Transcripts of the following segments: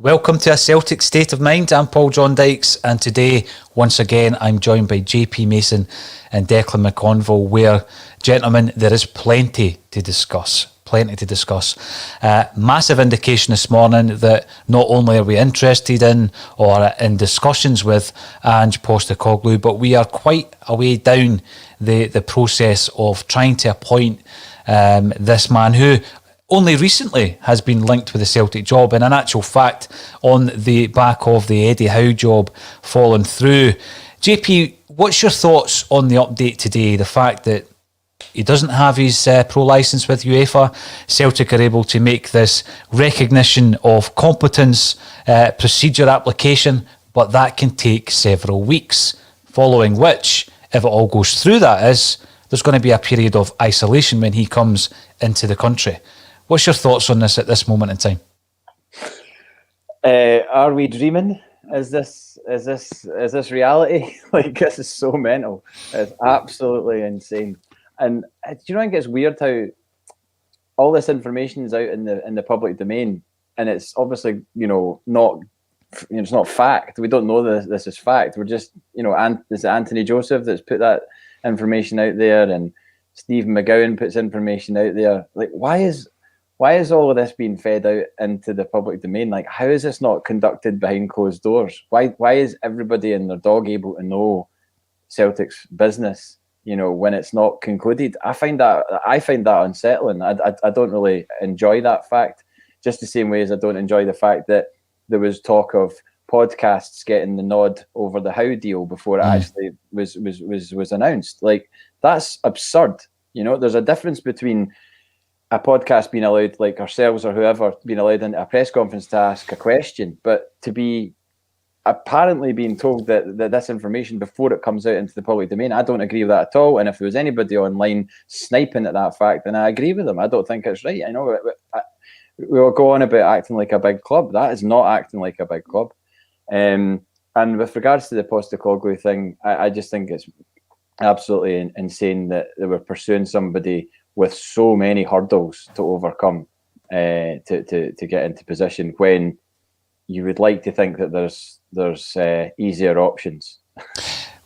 Welcome to A Celtic State of Mind. I'm Paul John Dykes, and today, once again, I'm joined by JP Mason and Declan McConville, where, gentlemen, there is plenty to discuss. Massive indication this morning that not only are we interested in or in discussions with Ange Postecoglou, but we are quite a way down the process of trying to appoint this man who only recently has been linked with the Celtic job, and in actual fact, on the back of the Eddie Howe job falling through. JP, what's your thoughts on the update today? The fact that he doesn't have his pro licence with UEFA. Celtic are able to make this recognition of competence procedure application, but that can take several weeks, following which, if it all goes through, there's going to be a period of isolation when he comes into the country. What's your thoughts on this at this moment in time? Are we dreaming? Is this reality? Like, this is so mental. It's absolutely insane. And do you know, I think it's weird how all this information is out in the public domain, and it's obviously it's not fact. We don't know this is fact. We're just it's Anthony Joseph that's put that information out there, and Stephen McGowan puts information out there. Like, why is all of this being fed out into the public domain? Like, how is this not conducted behind closed doors? Why is everybody and their dog able to know Celtic's business, when it's not concluded? I find that unsettling. I don't really enjoy that fact, just the same way as I don't enjoy the fact that there was talk of podcasts getting the nod over the Howe deal before it actually was announced. Like, that's absurd. There's a difference between a podcast being allowed, like ourselves or whoever, being allowed into a press conference to ask a question, but to be apparently being told that this information before it comes out into the public domain, I don't agree with that at all. And if there was anybody online sniping at that fact, then I agree with them. I don't think it's right. I know we will go on about acting like a big club. That is not acting like a big club. And with regards to the Postecoglou thing, I just think it's absolutely insane that they were pursuing somebody with so many hurdles to overcome to get into position, when you would like to think that there's easier options.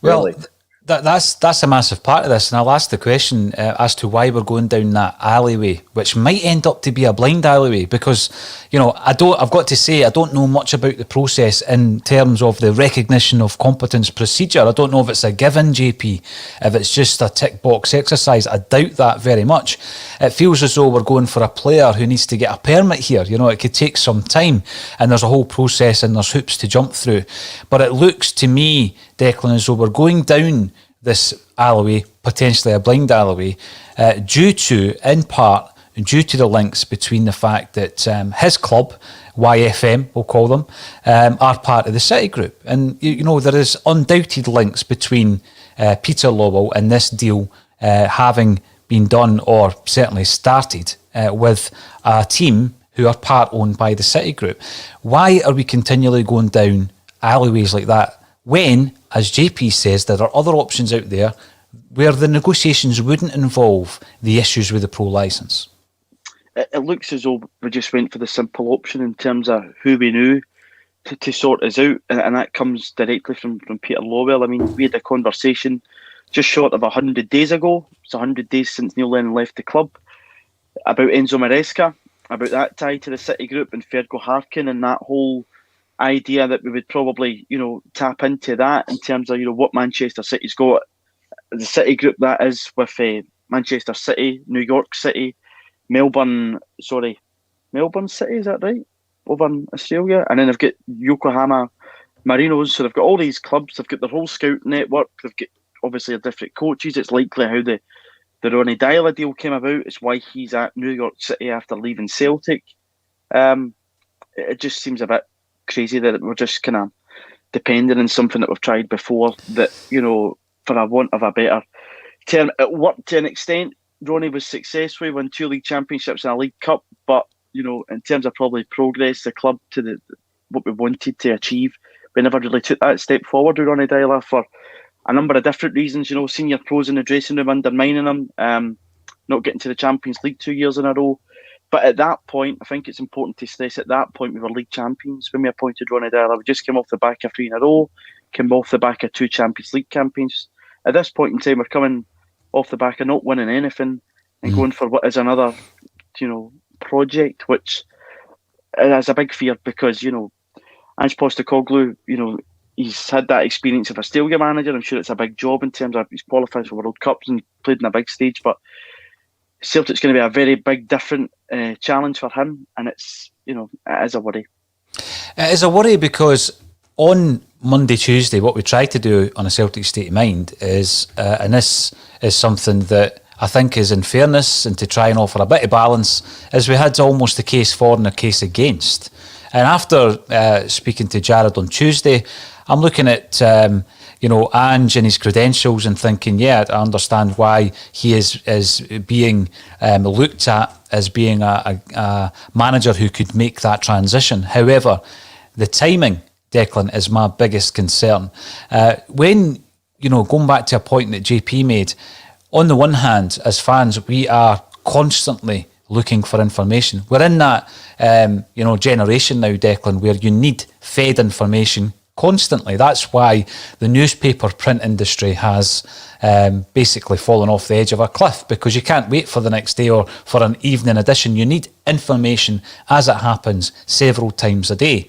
Well, Really. That's a massive part of this, and I'll ask the question as to why we're going down that alleyway, which might end up to be a blind alleyway, because I've got to say, I don't know much about the process in terms of the recognition of competence procedure. I don't know if it's a given, JP, if it's just a tick box exercise. I doubt that very much. It feels as though we're going for a player who needs to get a permit here. It could take some time, and there's a whole process and there's hoops to jump through. But it looks to me, Declan, as though we're going down this alleyway, potentially a blind alleyway, in part due to the links between the fact that his club, YFM, we'll call them, are part of the City Group. And, there is undoubted links between Peter Lowell and this deal having been done, or certainly started, with a team who are part owned by the City Group. Why are we continually going down alleyways like that when, as JP says, there are other options out there where the negotiations wouldn't involve the issues with the pro licence? It looks as though we just went for the simple option in terms of who we knew to sort us out, and that comes directly from Peter Lowell. I mean, we had a conversation just short of 100 days ago. It's 100 days since Neil Lennon left the club, about Enzo Maresca, about that tie to the City Group and Fergal Harkin, and that whole idea that we would probably, tap into that in terms of, what Manchester City's got, the City Group that is, with Manchester City, New York City, Melbourne City, is that right? Over in Australia. And then they've got Yokohama Marinos, so they've got all these clubs, they've got their whole scout network, they've got obviously different coaches. It's likely how the Ronnie Deila deal came about. It's why he's at New York City after leaving Celtic. It just seems a bit crazy that we're just kind of depending on something that we've tried before, that, for a want of a better term, it worked to an extent. Ronnie was successful. He won 2 league championships and a League Cup, but in terms of probably progress, the club to what we wanted to achieve, we never really took that step forward with Ronnie Deila for a number of different reasons. Senior pros in the dressing room undermining him, not getting to the Champions League 2 years in a row, But at that point, I think it's important to stress, at that point we were league champions when we appointed Ronnie Deila. We just came off the back of 3 in a row, came off the back of 2 Champions League campaigns. At this point in time, we're coming off the back of not winning anything and going for what is another, project, which is a big fear because, Ange Postecoglou, he's had that experience of a Celtic manager. I'm sure it's a big job in terms of he's qualified for World Cups and played in a big stage, but Celtic's going to be a very big, different challenge for him, and it's, it is a worry. It is a worry because on Monday, Tuesday, what we try to do on a Celtic State of Mind is, and this is something that I think is in fairness and to try and offer a bit of balance, is we had almost a case for and a case against. And after speaking to Jared on Tuesday, I'm looking at Ange and his credentials and thinking, yeah, I understand why he is being looked at as being a manager who could make that transition. However, the timing, Declan, is my biggest concern. When, going back to a point that JP made, on the one hand, as fans, we are constantly looking for information. We're in that, generation now, Declan, where you need fed information constantly. That's why the newspaper print industry has basically fallen off the edge of a cliff, because you can't wait for the next day or for an evening edition. You need information as it happens several times a day.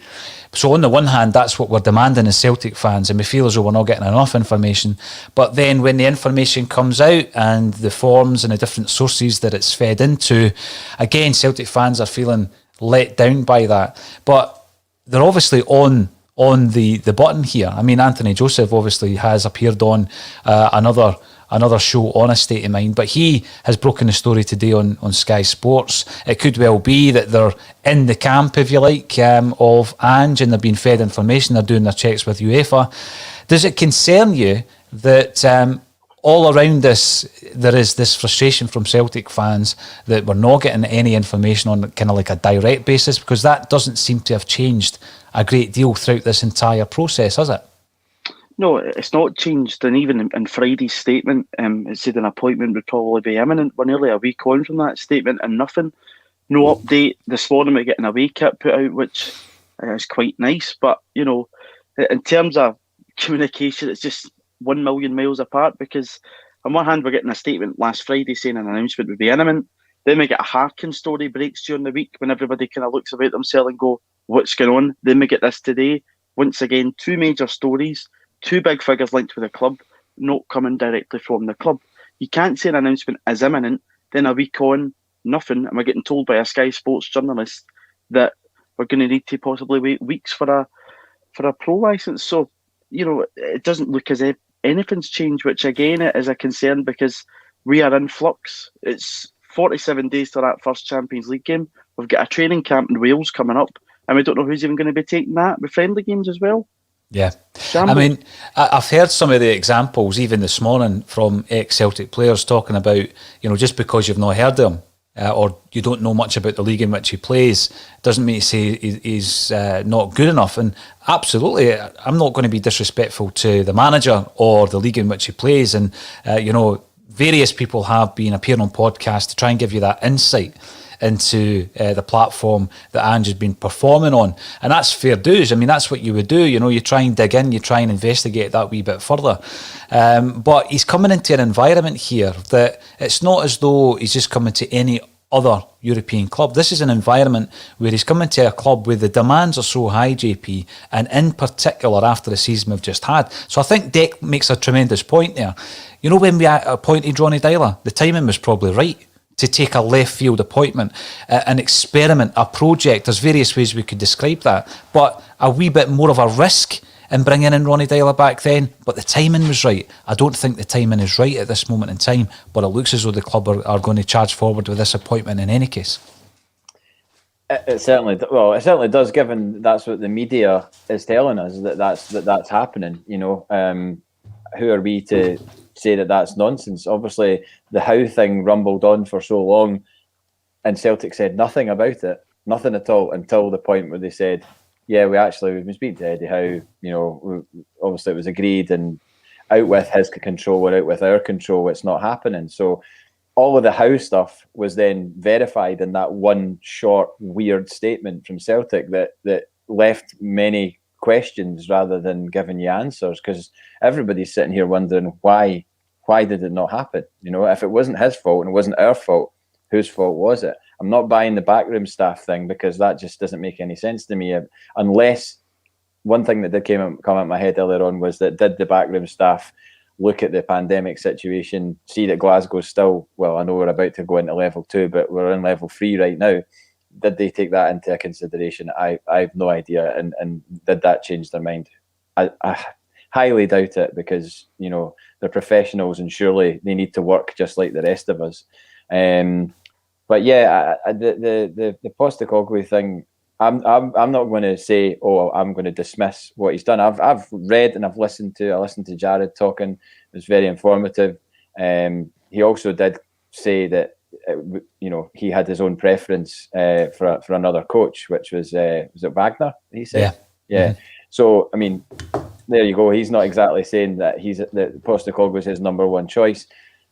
So on the one hand, that's what we're demanding as Celtic fans, and we feel as though we're not getting enough information. But then when the information comes out and the forms and the different sources that it's fed into, again, Celtic fans are feeling let down by that. But they're obviously on the button here. I mean, Anthony Joseph obviously has appeared on another show on A State of Mind, but he has broken the story today on Sky Sports. It could well be that they're in the camp, if you like, of Ange, and they're being fed information, they're doing their checks with UEFA. Does it concern you that all around this, there is this frustration from Celtic fans that we're not getting any information on kind of like a direct basis? Because that doesn't seem to have changed a great deal throughout this entire process, has it? No, it's not changed. And even in Friday's statement, it said an appointment would probably be imminent. We're nearly a week on from that statement and nothing. No update. This morning we're getting a away kit put out, which is quite nice. But, in terms of communication, it's just 1 million miles apart, because on one hand, we're getting a statement last Friday saying an announcement would be imminent. Then we get a Harkin story breaks during the week when everybody kind of looks about themselves and go, what's going on? Then we get this today. Once again, 2 major stories, 2 big figures linked with the club, not coming directly from the club. You can't say an announcement is imminent, then a week on, nothing, and we're getting told by a Sky Sports journalist that we're going to need to possibly wait weeks for a pro licence. So, it doesn't look as if anything's changed, which again is a concern, because we are in flux. It's 47 days to that first Champions League game. We've got a training camp in Wales coming up, and we don't know who's even going to be taking that with friendly games as well. Yeah. Shambles. I mean, I've heard some of the examples even this morning from ex-Celtic players talking about, just because you've not heard of him or you don't know much about the league in which he plays, doesn't mean to say he's not good enough. And absolutely, I'm not going to be disrespectful to the manager or the league in which he plays. And, various people have been appearing on podcasts to try and give you that insight into the platform that Ange has been performing on. And that's fair dues. I mean, that's what you would do. You try and dig in, you try and investigate that wee bit further. But he's coming into an environment here that it's not as though he's just coming to any other European club. This is an environment where he's coming to a club where the demands are so high, JP, and in particular after the season we've just had. So I think Dec makes a tremendous point there. When we appointed Ronnie Deila, the timing was probably right to take a left field appointment, an experiment, a project. There's various ways we could describe that, but a wee bit more of a risk in bringing in Ronnie Deila back then, but the timing was right. I don't think the timing is right at this moment in time, but it looks as though the club are going to charge forward with this appointment in any case. It certainly does, given that's what the media is telling us, that's happening. Who are we to say that that's nonsense? Obviously, the Howe thing rumbled on for so long, and Celtic said nothing about it, nothing at all, until the point where they said, yeah, we've been speaking to Eddie Howe, obviously it was agreed, and out with his control or out with our control, it's not happening. So all of the Howe stuff was then verified in that one short, weird statement from Celtic that left many questions rather than giving you answers, because everybody's sitting here wondering why did it not happen? You know, if it wasn't his fault and it wasn't our fault, whose fault was it? I'm not buying the backroom staff thing, because that just doesn't make any sense to me, unless one thing that did come out my head earlier on was that did the backroom staff look at the pandemic situation, see that Glasgow's still, well, I know we're about to go into level 2, but we're in level 3 right now. Did they take that into consideration? I have no idea. And did that change their mind? I highly doubt it, because, you know, they're professionals and surely they need to work just like the rest of us. But yeah, the Postecoglou thing, I'm not going to say, oh, I'm going to dismiss what he's done. I've read and I listened to Jared talking. It was very informative. He also did say that you know, he had his own preference for another coach, which was it Wagner? He said, yeah. Mm-hmm. So I mean, there you go. He's not exactly saying that that Postecoglou is his number one choice.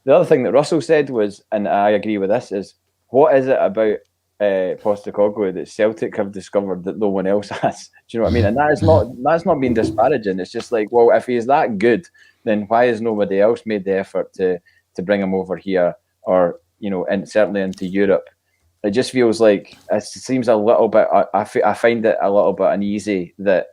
The other thing that Russell said was, and I agree with this, is what is it about Postecoglou that Celtic have discovered that no one else has? Do you know what I mean? And that's not being disparaging. It's just like, well, if he is that good, then why has nobody else made the effort to bring him over here, or, you know, and certainly into Europe? It just feels like it seems a little bit. I find it a little bit uneasy that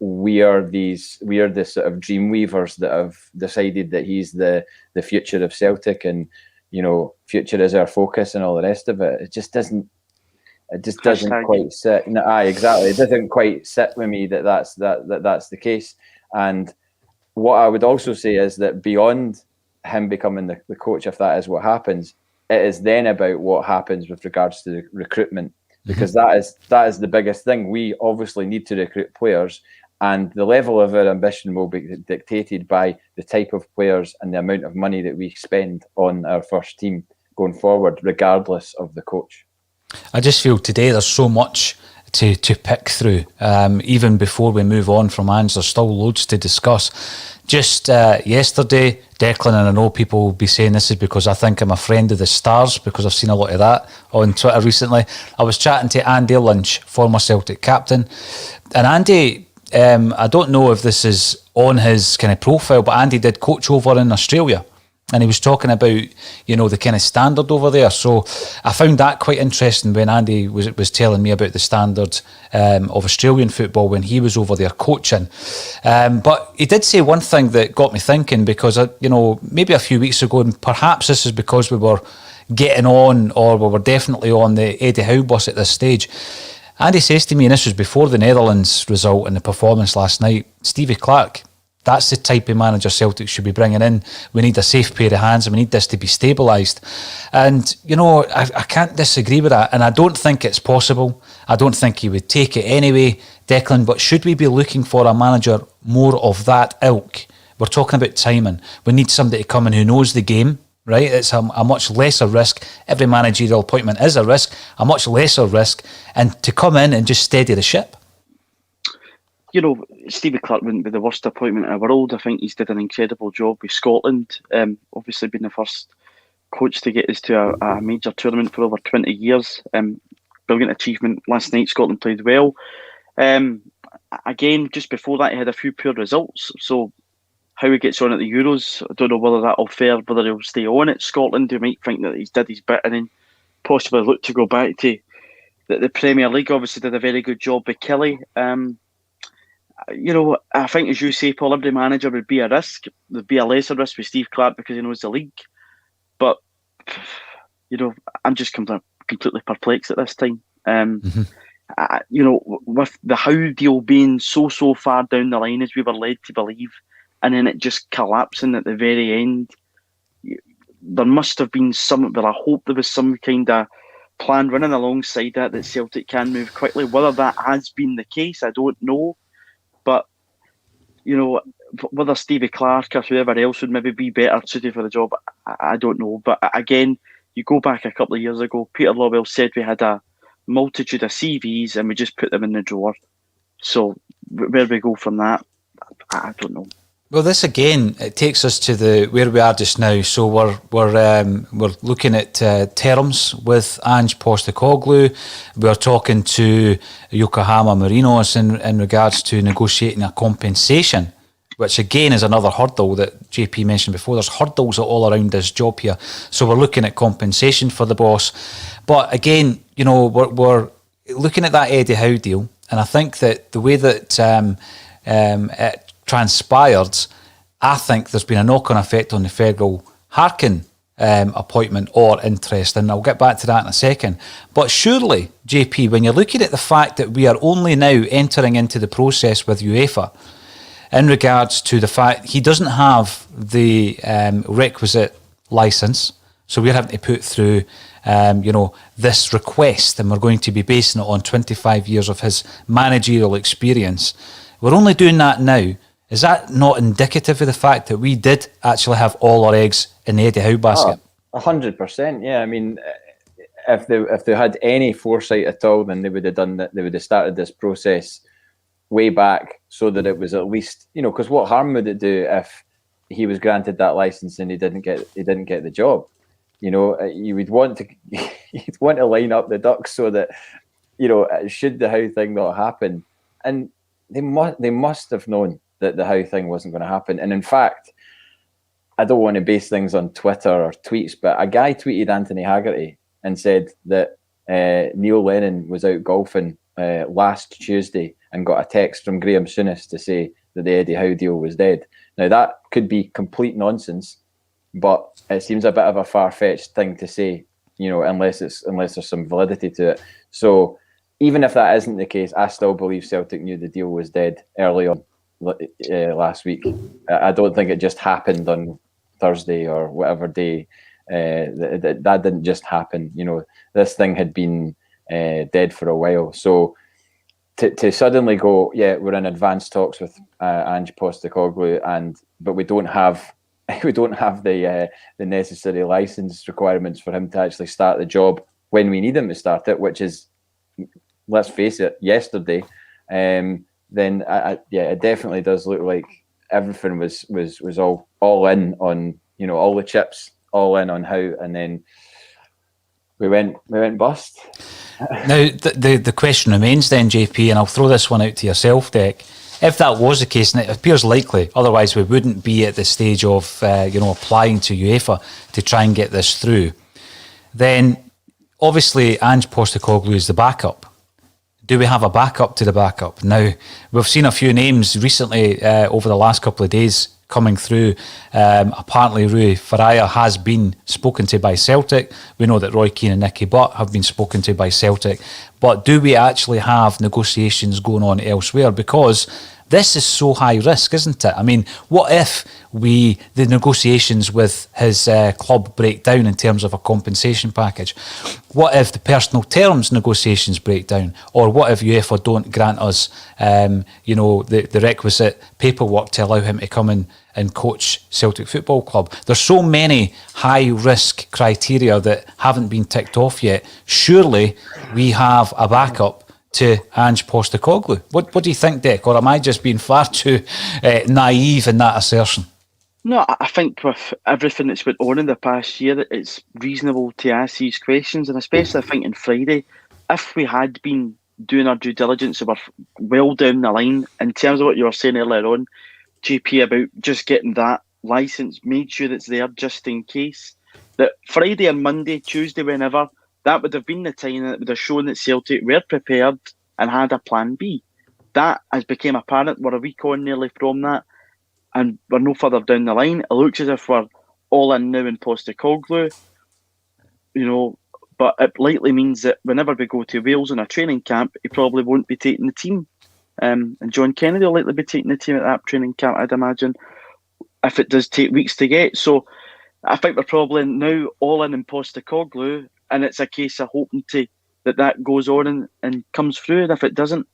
we are the sort of dream weavers that have decided that he's the future of Celtic, and, you know, future is our focus and all the rest of it. It just doesn't quite sit. No, exactly. It doesn't quite sit with me that's the case. And what I would also say is that beyond him becoming the coach, if that is what happens, it is then about what happens with regards to the recruitment, because that is the biggest thing. We obviously need to recruit players, and the level of our ambition will be dictated by the type of players and the amount of money that we spend on our first team going forward, regardless of the coach. I just feel today there's so much to pick through. Even before we move on from Ange, there's still loads to discuss. Just yesterday, Declan, and I know people will be saying this is because I think I'm a friend of the Stars, because I've seen a lot of that on Twitter recently. I was chatting to Andy Lynch, former Celtic captain, and Andy, I don't know if this is on his kind of profile, but Andy did coach over in Australia. And he was talking about, you know, the kind of standard over there. So I found that quite interesting when Andy was telling me about the standard of Australian football when he was over there coaching. But he did say one thing that got me thinking, because, you know, maybe a few weeks ago, and perhaps this is because we were getting on, or we were definitely on the Eddie Howe bus at this stage. Andy says to me, and this was before the Netherlands result and the performance last night, Stevie Clark, that's the type of manager Celtic should be bringing in. We need a safe pair of hands, and we need this to be stabilised. And, you know, I can't disagree with that. And I don't think it's possible. I don't think he would take it anyway, Declan. But should we be looking for a manager more of that ilk? We're talking about timing. We need somebody to come in who knows the game, right? It's a much lesser risk. Every managerial appointment is a risk, a much lesser risk. And to come in and just steady the ship. You know, Stevie Clark wouldn't be the worst appointment in the world. I think he's did an incredible job with Scotland. Obviously, being the first coach to get us to a major tournament for over 20 years. Brilliant achievement. Last night, Scotland played well. Again, just before that, he had a few poor results. So, how he gets on at the Euros, I don't know whether that'll fare, whether he'll stay on at Scotland. You might think that he's did his bit and then possibly look to go back to the Premier League. Obviously, did a very good job with Kelly. You know, I think, as you say, Paul, every manager would be a risk. There'd be a lesser risk with Steve Clark because he knows the league. But, you know, I'm just completely perplexed at this time. You know, with the Howe deal being so far down the line as we were led to believe, and then it just collapsing at the very end, there must have been well, I hope there was some kind of plan running alongside that Celtic can move quickly. Whether that has been the case, I don't know. But, you know, whether Stevie Clark or whoever else would maybe be better suited for the job, I don't know. But again, you go back a couple of years ago, Peter Lawwell said we had a multitude of CVs and we just put them in the drawer. So where we go from that, I don't know. Well, this again, it takes us to the where we are just now. So we're looking at terms with Ange Postecoglou. We're talking to Yokohama Marinos in regards to negotiating a compensation, which again is another hurdle that JP mentioned before. There's hurdles all around this job here. So we're looking at compensation for the boss. But again, we're looking at that Eddie Howe deal, and I think that the way that it transpired, I think there's been a knock-on effect on the Fergal Harkin appointment or interest, and I'll get back to that in a second. But surely, JP, when you're looking at the fact that we are only now entering into the process with UEFA in regards to the fact he doesn't have the requisite licence, so we're having to put through this request, and we're going to be basing it on 25 years of his managerial experience. We're only doing that now. Is that not indicative of the fact that we did actually have all our eggs in the Eddie Howe basket? 100%. Yeah, I mean, if they had any foresight at all, then they would have done that. They would have started this process way back, so that it was at least, because what harm would it do if he was granted that license and he didn't get the job? You would want to line up the ducks so that should the Howe thing not happen, and they must have known that the Howe thing wasn't going to happen. And in fact, I don't want to base things on Twitter or tweets, but a guy tweeted Anthony Haggerty and said that Neil Lennon was out golfing last Tuesday and got a text from Graham Souness to say that the Eddie Howe deal was dead. Now, that could be complete nonsense, but it seems a bit of a far-fetched thing to say, unless there's some validity to it. So even if that isn't the case, I still believe Celtic knew the deal was dead early on last week. I don't think it just happened on Thursday or whatever day. That didn't just happen. This thing had been dead for a while. So to suddenly go, yeah, we're in advanced talks with Ange Postecoglou, but we don't have the necessary license requirements for him to actually start the job when we need him to start it, which is, let's face it, yesterday. Then it definitely does look like everything was all in on, all the chips all in on Howe, and then we went bust. Now the question remains then, JP, and I'll throw this one out to yourself, Dec. If that was the case, and it appears likely, otherwise we wouldn't be at the stage of applying to UEFA to try and get this through, then obviously Ange Postecoglou is the backup. Do we have a backup to the backup? Now, we've seen a few names recently over the last couple of days coming through. Apparently, Rui Faria has been spoken to by Celtic. We know that Roy Keane and Nicky Butt have been spoken to by Celtic. But do we actually have negotiations going on elsewhere? Because this is so high risk, isn't it? I mean, what if the negotiations with his club break down in terms of a compensation package? What if the personal terms negotiations break down? Or what if UEFA don't grant us, the requisite paperwork to allow him to come in and coach Celtic Football Club? There's so many high risk criteria that haven't been ticked off yet. Surely we have a backup to Ange Postecoglou. What do you think, Dec? Or am I just being far too naive in that assertion? No, I think with everything that's went on in the past year, it's reasonable to ask these questions, and especially I think on Friday, if we had been doing our due diligence, we're well down the line in terms of what you were saying earlier on, JP, about just getting that licence, made sure it's there just in case. That Friday and Monday, Tuesday, whenever, that would have been the time that would have shown that Celtic were prepared and had a plan B. That has become apparent. We're a week on nearly from that, and we're no further down the line. It looks as if we're all in now in Postecoglou, but it likely means that whenever we go to Wales in a training camp, he probably won't be taking the team. And John Kennedy will likely be taking the team at that training camp, I'd imagine, if it does take weeks to get. So I think we're probably now all in Postecoglou, and it's a case of hoping that goes on and comes through. And if it doesn't,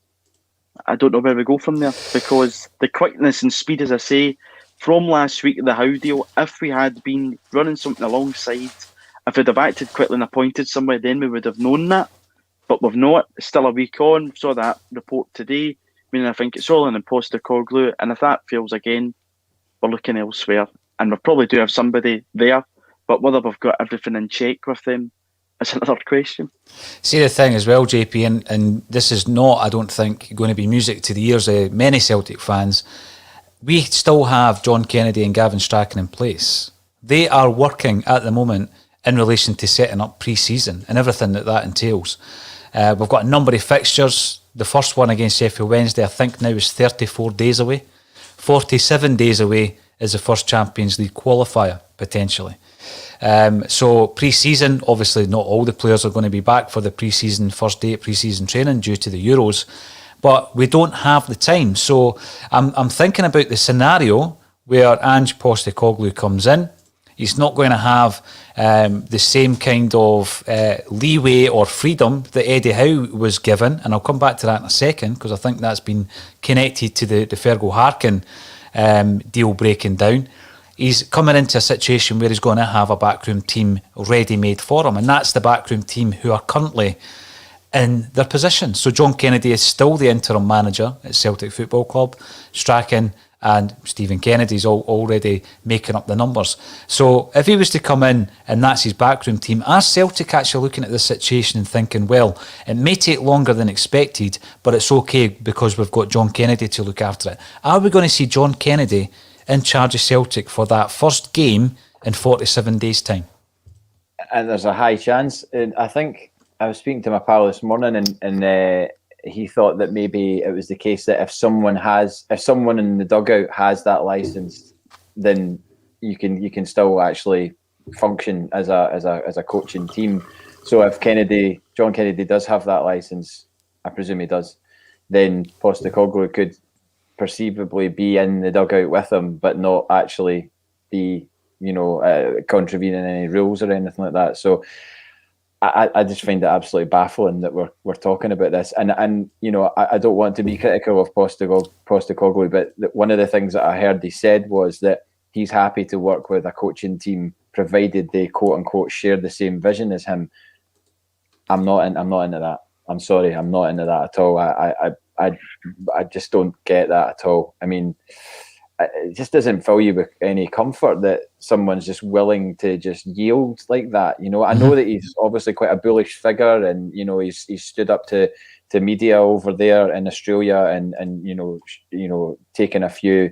I don't know where we go from there, because the quickness and speed, as I say, from last week, the Howe deal, if we had been running something alongside, if we'd have acted quickly and appointed somebody, then we would have known that. But we've not. It's still a week on. Saw that report today. I think it's all in Postecoglou, and if that fails again, we're looking elsewhere. And we probably do have somebody there, but whether we've got everything in check with them is another question. See, the thing as well, JP, and this is not, I don't think, going to be music to the ears of many Celtic fans. We still have John Kennedy and Gavin Strachan in place. They are working at the moment in relation to setting up pre-season and everything that entails. We've got a number of fixtures. The first one against Sheffield Wednesday, I think now is 34 days away. 47 days away is the first Champions League qualifier, potentially. So pre-season, obviously not all the players are going to be back for the pre-season first day of pre-season training due to the Euros, but we don't have the time. So I'm thinking about the scenario where Ange Postecoglou comes in. He's not going to have the same kind of leeway or freedom that Eddie Howe was given, and I'll come back to that in a second because I think that's been connected to the Fergal Harkin deal breaking down. He's coming into a situation where he's going to have a backroom team ready-made for him, and that's the backroom team who are currently in their position. So John Kennedy is still the interim manager at Celtic Football Club. Strachan and Stephen Kennedy's already making up the numbers. So if he was to come in and that's his backroom team, are Celtic actually looking at this situation and thinking, well, it may take longer than expected, but it's okay because we've got John Kennedy to look after it? Are we going to see John Kennedy in charge of Celtic for that first game in 47 days' time? And there's a high chance. And I think I was speaking to my pal this morning, and he thought that maybe it was the case that if someone in the dugout has that license, then you can still actually function as a coaching team. So if John Kennedy does have that license, I presume he does, then Postecoglou could perceivably be in the dugout with him, but not actually be, contravening any rules or anything like that. So I just find it absolutely baffling that we're talking about this, and I don't want to be critical of Postecoglou, but one of the things that I heard he said was that he's happy to work with a coaching team provided they quote unquote share the same vision as him. I'm not into that. I'm sorry, I'm not into that at all. I just don't get that at all. I mean, it just doesn't fill you with any comfort that someone's just willing to just yield like that. I know that he's obviously quite a bullish figure, and he's stood up to media over there in Australia, and taking a few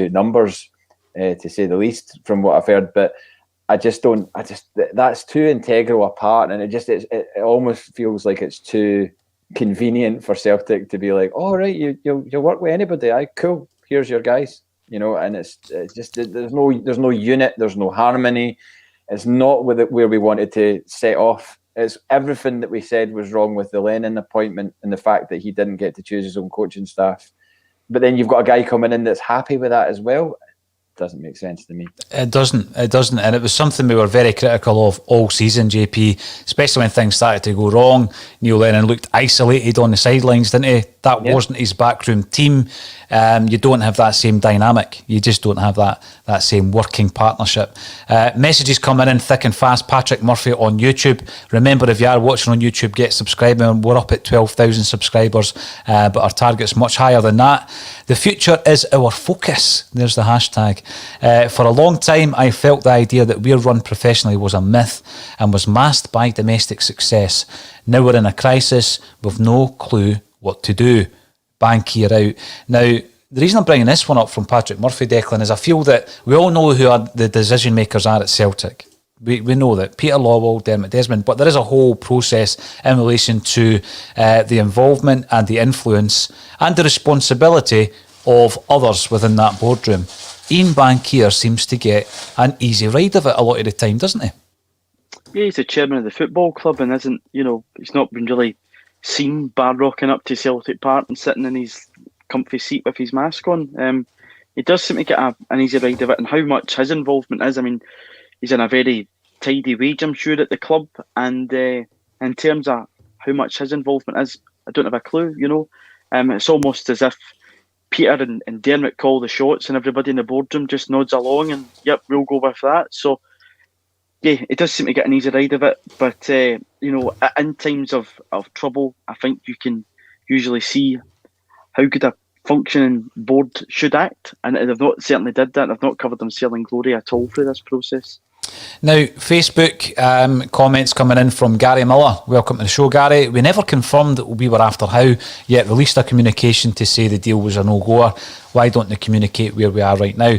numbers to say the least from what I've heard. But that's too integral a part, and it almost feels like it's too convenient for Celtic to be like, oh right, you'll work with anybody. Cool, here's your guys. And it's just there's no unit, there's no harmony. It's not where we wanted to set off. It's everything that we said was wrong with the Lennon appointment and the fact that he didn't get to choose his own coaching staff. But then you've got a guy coming in that's happy with that as well. Doesn't make sense to me. It doesn't, and it was something we were very critical of all season, JP, especially when things started to go wrong. Neil Lennon looked isolated on the sidelines, didn't he? That wasn't his backroom team. You don't have that same dynamic. You just don't have that same working partnership. Messages coming in thick and fast. Patrick Murphy on YouTube. Remember, if you are watching on YouTube, get subscribing. We're up at 12,000 subscribers, but our target's much higher than that. The future is our focus. There's the hashtag. For a long time, I felt the idea that we're run professionally was a myth and was masked by domestic success. Now we're in a crisis with no clue what to do. Bankier out. Now, the reason I'm bringing this one up from Patrick Murphy, Declan, is I feel that we all know who the decision makers are at Celtic. We know that Peter Lawwell, Dermot Desmond, but there is a whole process in relation to the involvement and the influence and the responsibility of others within that boardroom. Ian Bankier seems to get an easy ride of it a lot of the time, doesn't he? Yeah, he's the chairman of the football club and he's not been really seen bar rocking up to Celtic Park and sitting in his comfy seat with his mask on. He does seem to get an easy ride of it, and how much his involvement is. I mean, he's in a very tidy wage, I'm sure, at the club, and in terms of how much his involvement is, I don't have a clue, It's almost as if Peter and Dermot call the shots and everybody in the boardroom just nods along and, yep, we'll go with that. So, yeah, it does seem to get an easy ride of it. But, in times of trouble, I think you can usually see how good functioning board should act, and they've not certainly did that. They've not covered themselves in glory at all through this process. Now, Facebook comments coming in from Gary Miller. Welcome to the show, Gary. We never confirmed that we were after Howe, yet released a communication to say the deal was a no-goer. Why don't they communicate where we are right now?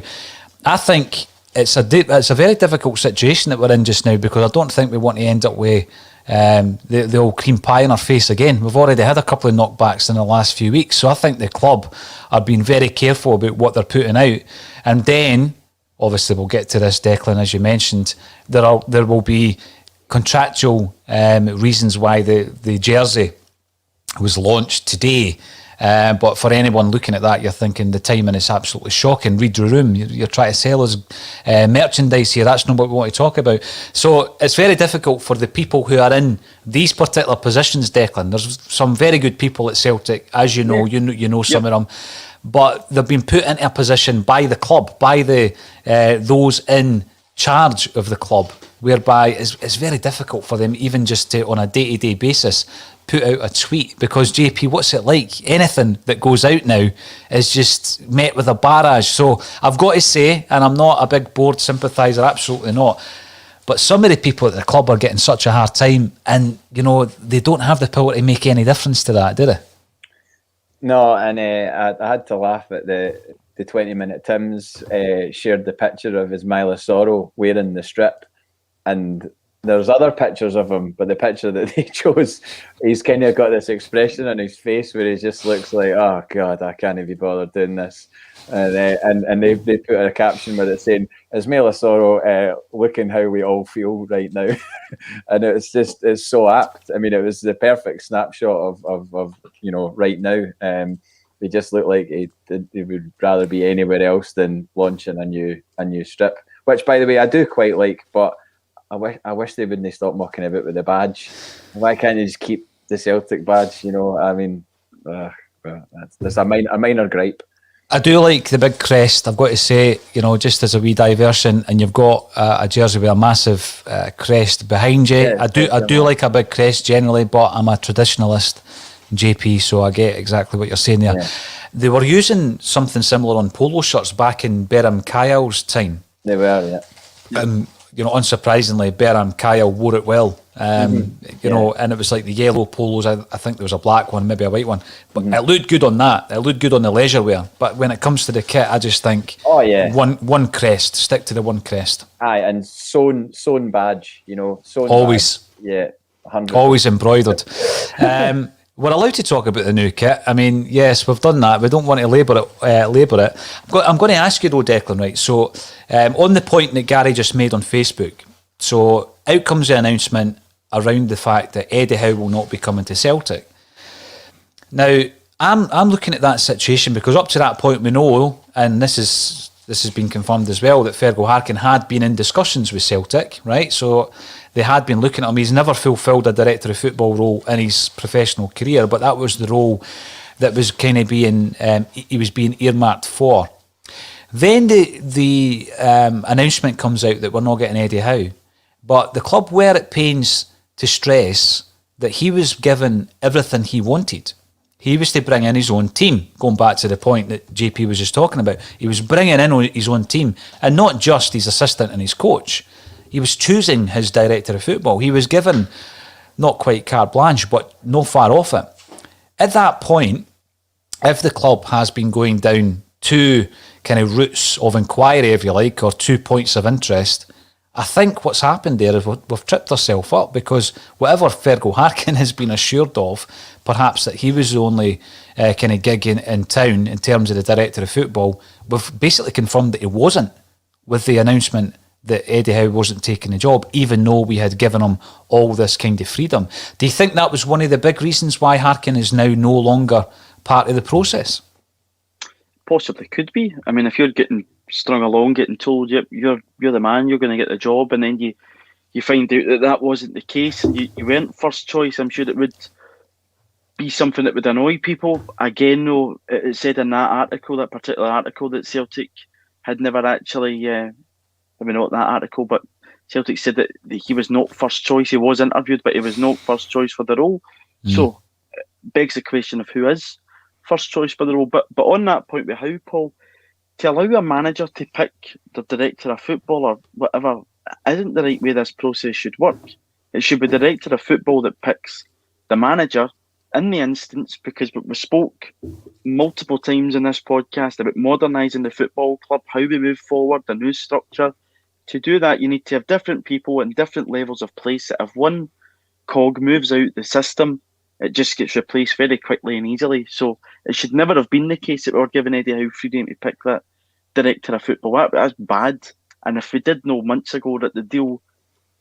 I think it's a very difficult situation that we're in just now, because I don't think we want to end up with the old cream pie in our face again. We've already had a couple of knockbacks in the last few weeks, so I think the club are being very careful about what they're putting out. And then, obviously, we'll get to this, Declan, as you mentioned, there will be contractual reasons why the jersey was launched today. But for anyone looking at that, you're thinking the timing is absolutely shocking. Read the room. You're trying to sell us merchandise here. That's not what we want to talk about. So it's very difficult for the people who are in these particular positions, Declan. There's some very good people at Celtic, as you know. Yeah. You know some of them. But they've been put into a position by the club, by those in charge of the club, whereby it's very difficult for them, even just to, on a day-to-day basis, put out a tweet. Because, JP, what's it like? Anything that goes out now is just met with a barrage. So I've got to say, and I'm not a big board sympathiser, absolutely not, but some of the people at the club are getting such a hard time, and, they don't have the power to make any difference to that, do they? No, and I had to laugh at the 20-minute Tim's shared the picture of his Sorrow wearing the strip, and there's other pictures of him, but the picture that they chose, he's kind of got this expression on his face where he just looks like, oh God, I can't be bothered doing this. And they put a caption with it saying, "Is Sorrow looking how we all feel right now?" And it's so apt. I mean, it was the perfect snapshot of right now. They just look like he would rather be anywhere else than launching a new strip, which, by the way, I do quite like. But I wish they wouldn't stop mucking about with the badge. Why can't you just keep the Celtic badge? I mean, that's a minor gripe. I do like the big crest, I've got to say, just as a wee diversion, and you've got a jersey with a massive crest behind you. Yeah, I do like a big crest generally, but I'm a traditionalist, JP, so I get exactly what you're saying there. Yeah. They were using something similar on polo shirts back in Beram Kyle's time. They were, yeah. Unsurprisingly, Beram Kyle wore it well. And it was like the yellow polos. I think there was a black one, maybe a white one. But it looked good on that. It looked good on the leisure wear. But when it comes to the kit, I just think, one crest. Stick to the one crest. Aye, and sewn badge. Sewn always. Badge. Yeah, 100%. Always embroidered. We're allowed to talk about the new kit. I mean, yes, we've done that. We don't want to labour it. I'm going to ask you though, Declan, right? So, on the point that Gary just made on Facebook, so out comes the announcement around the fact that Eddie Howe will not be coming to Celtic. Now, I'm looking at that situation because up to that point we know, and this has been confirmed as well, that Fergal Harkin had been in discussions with Celtic, right? So they had been looking at him. He's never fulfilled a director of football role in his professional career, but that was the role that was kind of being he was being earmarked for. Then the announcement comes out that we're not getting Eddie Howe, but the club were at pains to stress that he was given everything he wanted. He was to bring in his own team, going back to the point that JP was just talking about. He was bringing in his own team, and not just his assistant and his coach. He was choosing his director of football. He was given not quite carte blanche, but no far off it. At that point, if the club has been going down two kind of routes of inquiry, if you like, or 2 points of interest, I think what's happened there is we've tripped ourselves up, because whatever Fergal Harkin has been assured of, perhaps that he was the only kind of gig in town in terms of the director of football, we've basically confirmed that he wasn't, with the announcement that Eddie Howe wasn't taking the job, even though we had given him all this kind of freedom. Do you think that was one of the big reasons why Harkin is now no longer part of the process? Possibly could be. I mean, if you're getting strung along, getting told you're the man, you're going to get the job, and then you find out that wasn't the case, and you weren't first choice, I'm sure it would be something that would annoy people. Again, though, it said in that particular article, that Celtic had never actually, not that article, but Celtic said that he was not first choice. He was interviewed, but he was not first choice for the role. So, it begs the question of who is. first choice for the role. But on that point with Howe, Paul, to allow a manager to pick the director of football or whatever isn't the right way this process should work. It should be the director of football that picks the manager in the instance, because we spoke multiple times in this podcast about modernising the football club, how we move forward, the new structure. To do that, you need to have different people in different levels of place. That if one cog moves out the system, it just gets replaced very quickly and easily. So it should never have been the case that we were giving Eddie Howe freedom to pick that director of football. That's bad. And if we did know months ago that the deal,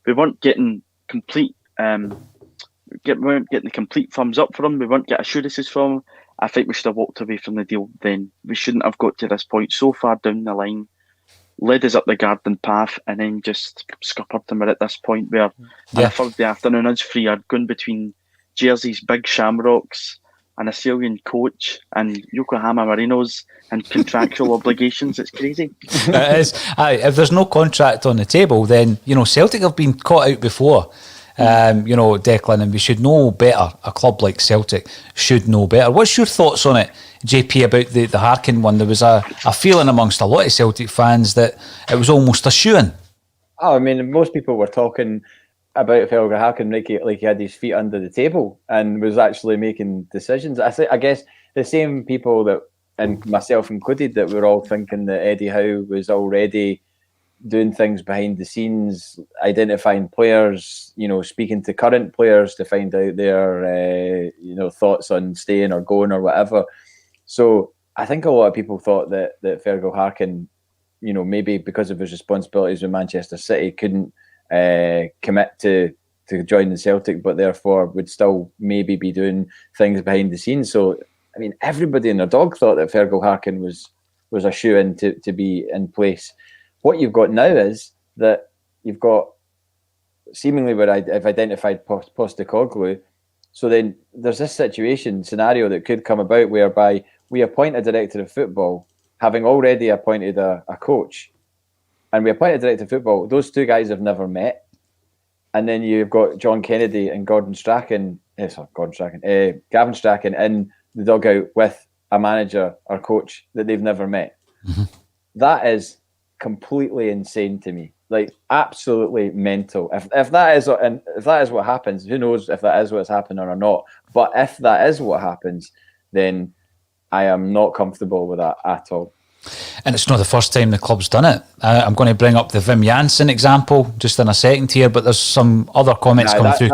we weren't getting complete, we weren't getting the complete thumbs up from him, we weren't getting assurances from him, I think we should have walked away from the deal then. We shouldn't have got to this point so far down the line, led us up the garden path, and then just scuppered him at this point where on a Thursday afternoon, us three are going between Jersey's big shamrocks, an Australian coach, and Yokohama Marinos and contractual obligations. It's crazy. It is. If there's no contract on the table, then, Celtic have been caught out before. Declan, and we should know better. A club like Celtic should know better. What's your thoughts on it, JP, about the Harkin one? There was a feeling amongst a lot of Celtic fans that it was almost a shoo-in. Oh, I mean, most people were talking about Felga Harkin like he had his feet under the table and was actually making decisions. I guess the same people that, and myself included, that were all thinking that Eddie Howe was already doing things behind the scenes, identifying players, speaking to current players to find out their, thoughts on staying or going or whatever. So I think a lot of people thought that Fergal Harkin, maybe because of his responsibilities with Manchester City, couldn't commit to join the Celtic, but therefore would still maybe be doing things behind the scenes. So, I mean, everybody and their dog thought that Fergal Harkin was a shoe-in to be in place. What you've got now is that you've got seemingly what I've identified Postecoglou. So then there's this scenario that could come about whereby we appoint a director of football, having already appointed a coach, and we appoint a director of football. Those two guys have never met. And then you've got John Kennedy and Gavin Strachan in the dugout with a manager or coach that they've never met. Mm-hmm. That is completely insane to me, like absolutely mental. If that is what happens, who knows if that is what's happening or not. But if that is what happens, then I am not comfortable with that at all. And it's not the first time the club's done it. I'm going to bring up the Wim Jansen example just in a second here, but there's some other comments coming through.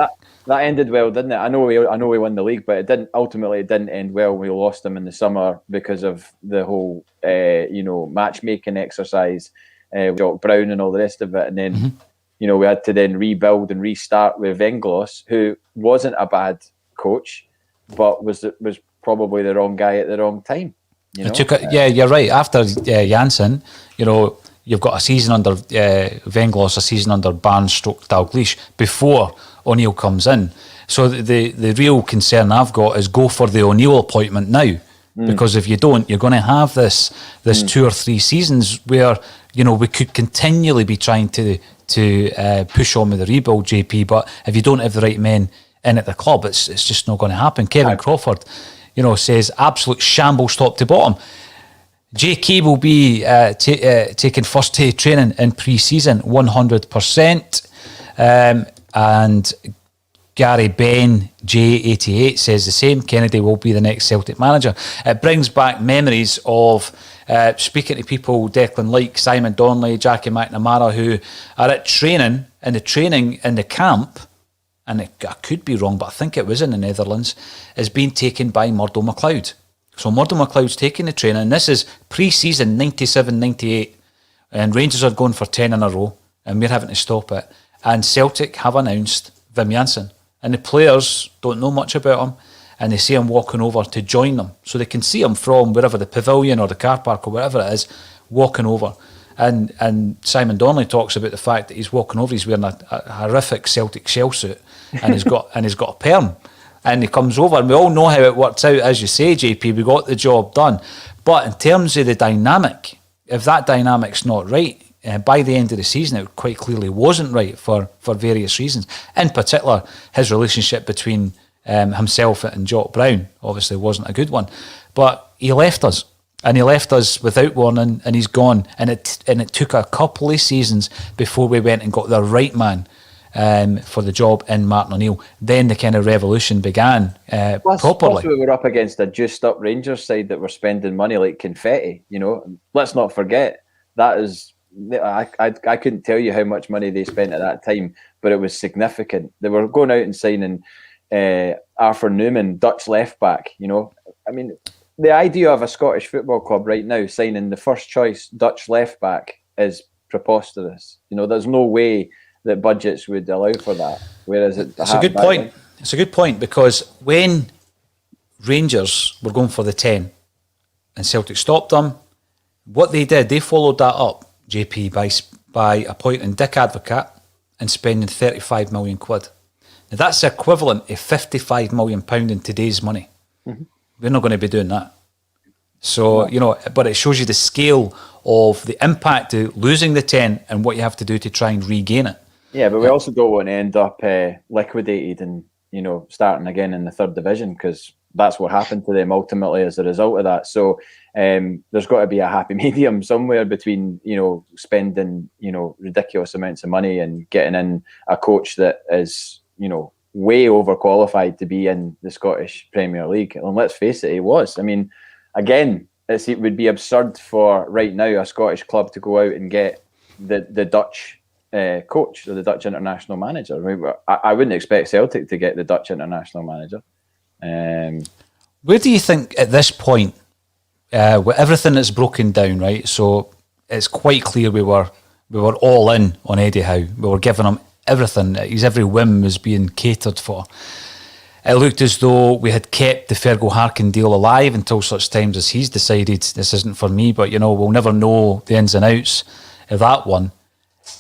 That ended well, didn't it? I know we won the league, but it didn't end well. We lost them in the summer because of the whole matchmaking exercise, Jock Brown and all the rest of it. And then we had to then rebuild and restart with Venglos, who wasn't a bad coach, but was probably the wrong guy at the wrong time. You're right. After Jansen, you've got a season under Venglos, a season under Barnes/Dalglish before O'Neill comes in. So the real concern I've got is go for the O'Neill appointment now, because if you don't, you're going to have this 2 or 3 seasons where we could continually be trying to push on with the rebuild, JP. But if you don't have the right men in at the club, it's just not going to happen. Kevin Crawford, says absolute shambles top to bottom. JK will be taking first day training in pre-season 100%. And Gary Ben J88 says the same. Kennedy will be the next Celtic manager. It brings back memories of speaking to people, Declan, like Simon Donnelly, Jackie McNamara, who are at training in the camp, and I could be wrong, but I think it was in the Netherlands, is being taken by Murdo McLeod. So Murdo McLeod's taking the training, and this is pre-season 97-98, and Rangers are going for 10 in a row, and we're having to stop it. And Celtic have announced Wim Jansen, and the players don't know much about him, and they see him walking over to join them, so they can see him from wherever, the pavilion or the car park or wherever it is, walking over. And Simon Donnelly talks about the fact that he's walking over, he's wearing a horrific Celtic shell suit, and he's got a perm, and he comes over, and we all know how it works out, as you say, JP. We got the job done, but in terms of the dynamic, if that dynamic's not right, by the end of the season, it quite clearly wasn't right for various reasons. In particular, his relationship between himself and Jock Brown obviously wasn't a good one. But he left us. And he left us without warning, and he's gone. And it took a couple of seasons before we went and got the right man for the job in Martin O'Neill. Then the kind of revolution began properly. Plus we were up against a juiced-up Rangers side that were spending money like confetti. Let's not forget that is. I couldn't tell you how much money they spent at that time, but it was significant. They were going out and signing Arthur Newman, Dutch left back. I mean, the idea of a Scottish football club right now signing the first choice Dutch left back is preposterous. There's no way that budgets would allow for that. Whereas it's a good point. It's a good point, because when Rangers were going for the 10 and Celtic stopped them, what they did, they followed that up, JP, by appointing Dick Advocat and spending 35 million quid. Now that's equivalent of £55 million in today's money. Mm-hmm. We're not going to be doing that. So, but it shows you the scale of the impact of losing the 10 and what you have to do to try and regain it. Yeah, but we also don't want to end up liquidated and, starting again in the third division, because that's what happened to them ultimately as a result of that. So there's got to be a happy medium somewhere between, spending, ridiculous amounts of money and getting in a coach that is, way overqualified to be in the Scottish Premier League. And let's face it, he was. I mean, again, it would be absurd for right now a Scottish club to go out and get the Dutch coach or the Dutch international manager. I mean, I wouldn't expect Celtic to get the Dutch international manager. Where do you think at this point, with everything that's broken down, right? So it's quite clear we were all in on Eddie Howe. We were giving him everything. His every whim was being catered for. It looked as though we had kept the Fergal Harkin deal alive until such times as he's decided this isn't for me, but we'll never know the ins and outs of that one.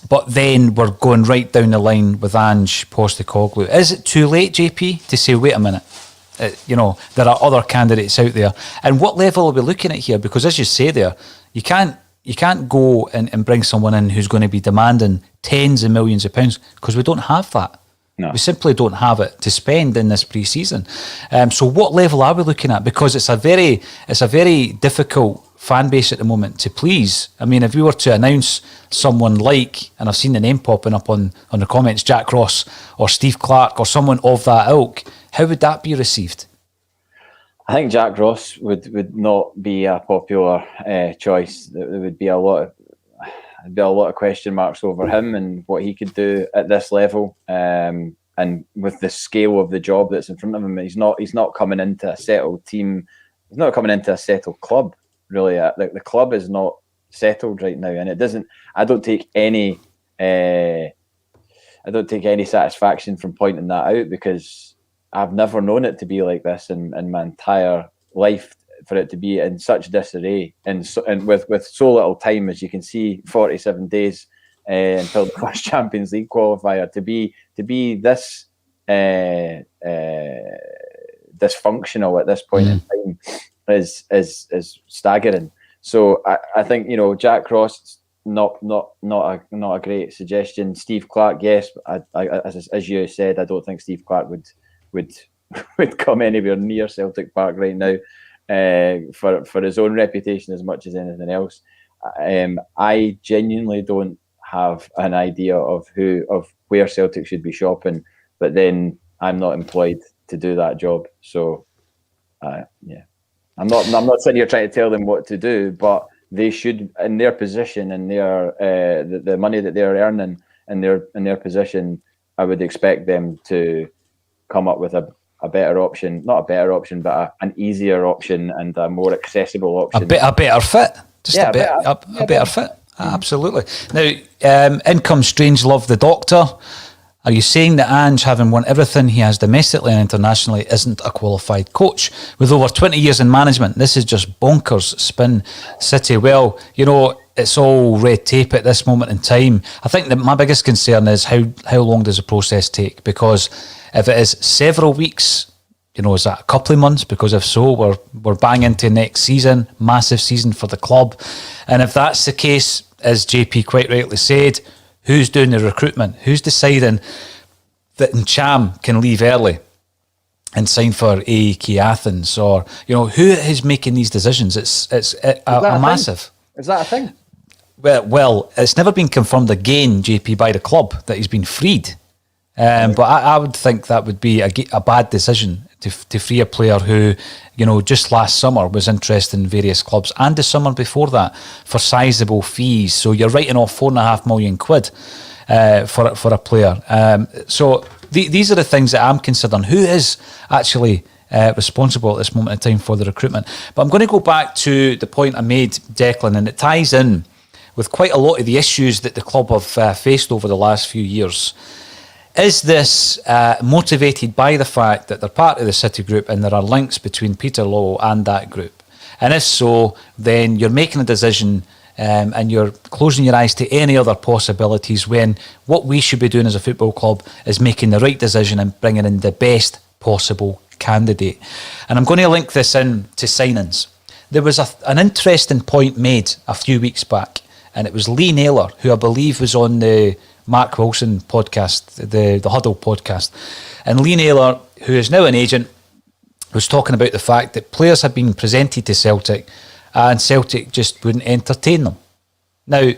But then we're going right down the line with Ange Postecoglou. Is it too late, JP, to say, wait a minute, there are other candidates out there? And what level are we looking at here? Because as you say there, you can't go and bring someone in who's going to be demanding tens of millions of pounds, because we don't have that. No. We simply don't have it to spend in this pre-season. So what level are we looking at? Because it's a very difficult fan base at the moment to please. I mean, if we were to announce someone like, and I've seen the name popping up on the comments, Jack Ross or Steve Clark or someone of that ilk, how would that be received? I think Jack Ross would not be a popular choice. There would be a lot of question marks over him and what he could do at this level. And with the scale of the job that's in front of him, he's not coming into a settled team. He's not coming into a settled club. Really, the club is not settled right now, and it doesn't. I don't take any satisfaction from pointing that out, because I've never known it to be like this in my entire life. For it to be in such disarray and with so little time, as you can see, 47 days until the first Champions League qualifier, to be this dysfunctional at this point in time is staggering. So I think Jack Ross not a great suggestion. Steve Clark, yes, as you said, I don't think Steve Clark would come anywhere near Celtic Park right now. For his own reputation as much as anything else. I genuinely don't have an idea of where Celtic should be shopping, but then I'm not employed to do that job. So I'm not sitting here trying to tell them what to do, but they should, in their position and their the money that they're earning in their position, I would expect them to come up with a better option, not a better option, but an easier option and a more accessible option. A better fit. A better fit. Absolutely. Now, in comes Strangelove the Doctor. Are you saying that Ange, having won everything he has domestically and internationally, isn't a qualified coach? With over 20 years in management, this is just bonkers spin city. Well, it's all red tape at this moment in time. I think that my biggest concern is how long does the process take? Because if it is several weeks, is that a couple of months? Because if so, we're bang into next season, massive season for the club. And if that's the case, as JP quite rightly said, who's doing the recruitment? Who's deciding that Ncham can leave early? and sign for AEK Athens, or who is making these decisions? It's a massive. Is that a thing? Well, it's never been confirmed again, JP, by the club that he's been freed. But I would think that would be a bad decision to free a player who, just last summer was interested in various clubs, and the summer before that for sizable fees. So you're writing off £4.5 million for a player. So these are the things that I'm considering. Who is actually responsible at this moment in time for the recruitment? But I'm going to go back to the point I made, Declan, and it ties in with quite a lot of the issues that the club have faced over the last few years. Is this motivated by the fact that they're part of the City Group and there are links between Peter Lawwell and that group? And if so, then you're making a decision and you're closing your eyes to any other possibilities, when what we should be doing as a football club is making the right decision and bringing in the best possible candidate. And I'm going to link this in to signings. There was an interesting point made a few weeks back, and it was Lee Naylor, who I believe was on the Mark Wilson podcast, the Huddle podcast. And Lee Naylor, who is now an agent, was talking about the fact that players had been presented to Celtic and Celtic just wouldn't entertain them. Now,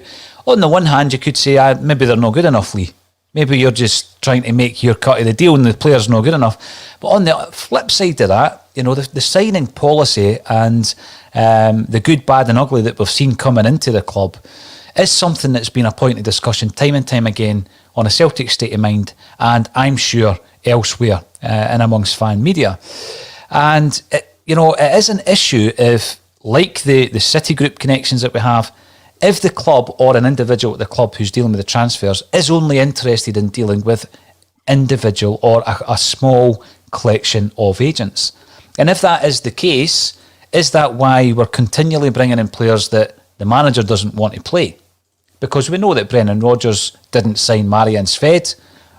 on the one hand, you could say, maybe they're not good enough, Lee. Maybe you're just trying to make your cut of the deal and the player's not good enough. But on the flip side of that, the signing policy and the good, bad and ugly that we've seen coming into the club is something that's been a point of discussion time and time again on a Celtic State of Mind, and I'm sure elsewhere and amongst fan media. And it is an issue if, like the City Group connections that we have, if the club or an individual at the club who's dealing with the transfers is only interested in dealing with individual or a small collection of agents. And if that is the case, is that why we're continually bringing in players that the manager doesn't want to play? Because we know that Brendan Rodgers didn't sign Marian Sved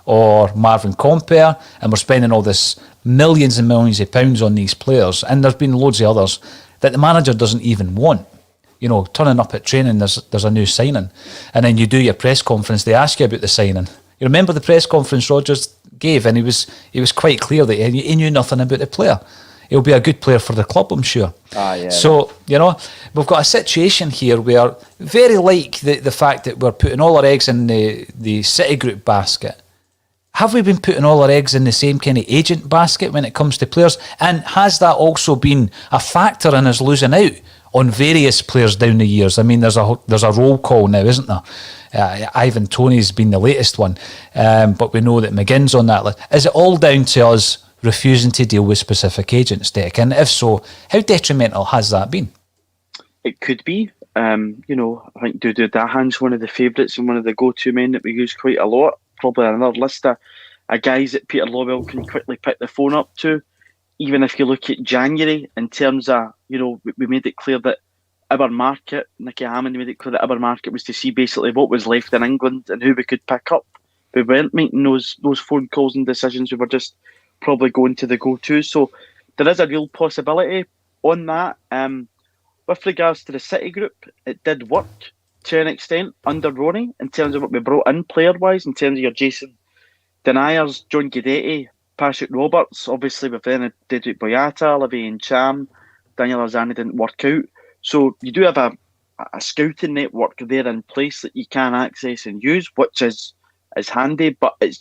or Marvin Compere, and we're spending all this millions and millions of pounds on these players, and there's been loads of others that the manager doesn't even want. Turning up at training, there's a new signing, and then you do your press conference, they ask you about the signing. You remember the press conference Rodgers gave, and he was quite clear that he knew nothing about the player. He'll be a good player for the club, I'm sure. Yeah. So, we've got a situation here where, very like the fact that we're putting all our eggs in the City Group basket, have we been putting all our eggs in the same kind of agent basket when it comes to players? And has that also been a factor in us losing out on various players down the years? I mean, there's a roll call now, isn't there? Ivan Toney's been the latest one, but we know that McGinn's on that list. Is it all down to us refusing to deal with specific agents, Dick? And if so, how detrimental has that been? It could be. I think Dudu Dahan's one of the favourites and one of the go-to men that we use quite a lot. Probably another list of guys that Peter Lawwell can quickly pick the phone up to. Even if you look at January, in terms of, we made it clear that our market, Nicky Hammond made it clear that our market was to see basically what was left in England and who we could pick up. We weren't making those phone calls and decisions. We were just probably going to the go-to. So there is a real possibility on that. With regards to the City Group, it did work to an extent under Ronnie in terms of what we brought in player-wise, in terms of your Jason Deniers, John Guidetti, Patrick Roberts. Obviously, with then Dedrick Boyata, Olivier Ncham, Daniel Arzani didn't work out. So you do have a scouting network there in place that you can access and use, which is handy, but it's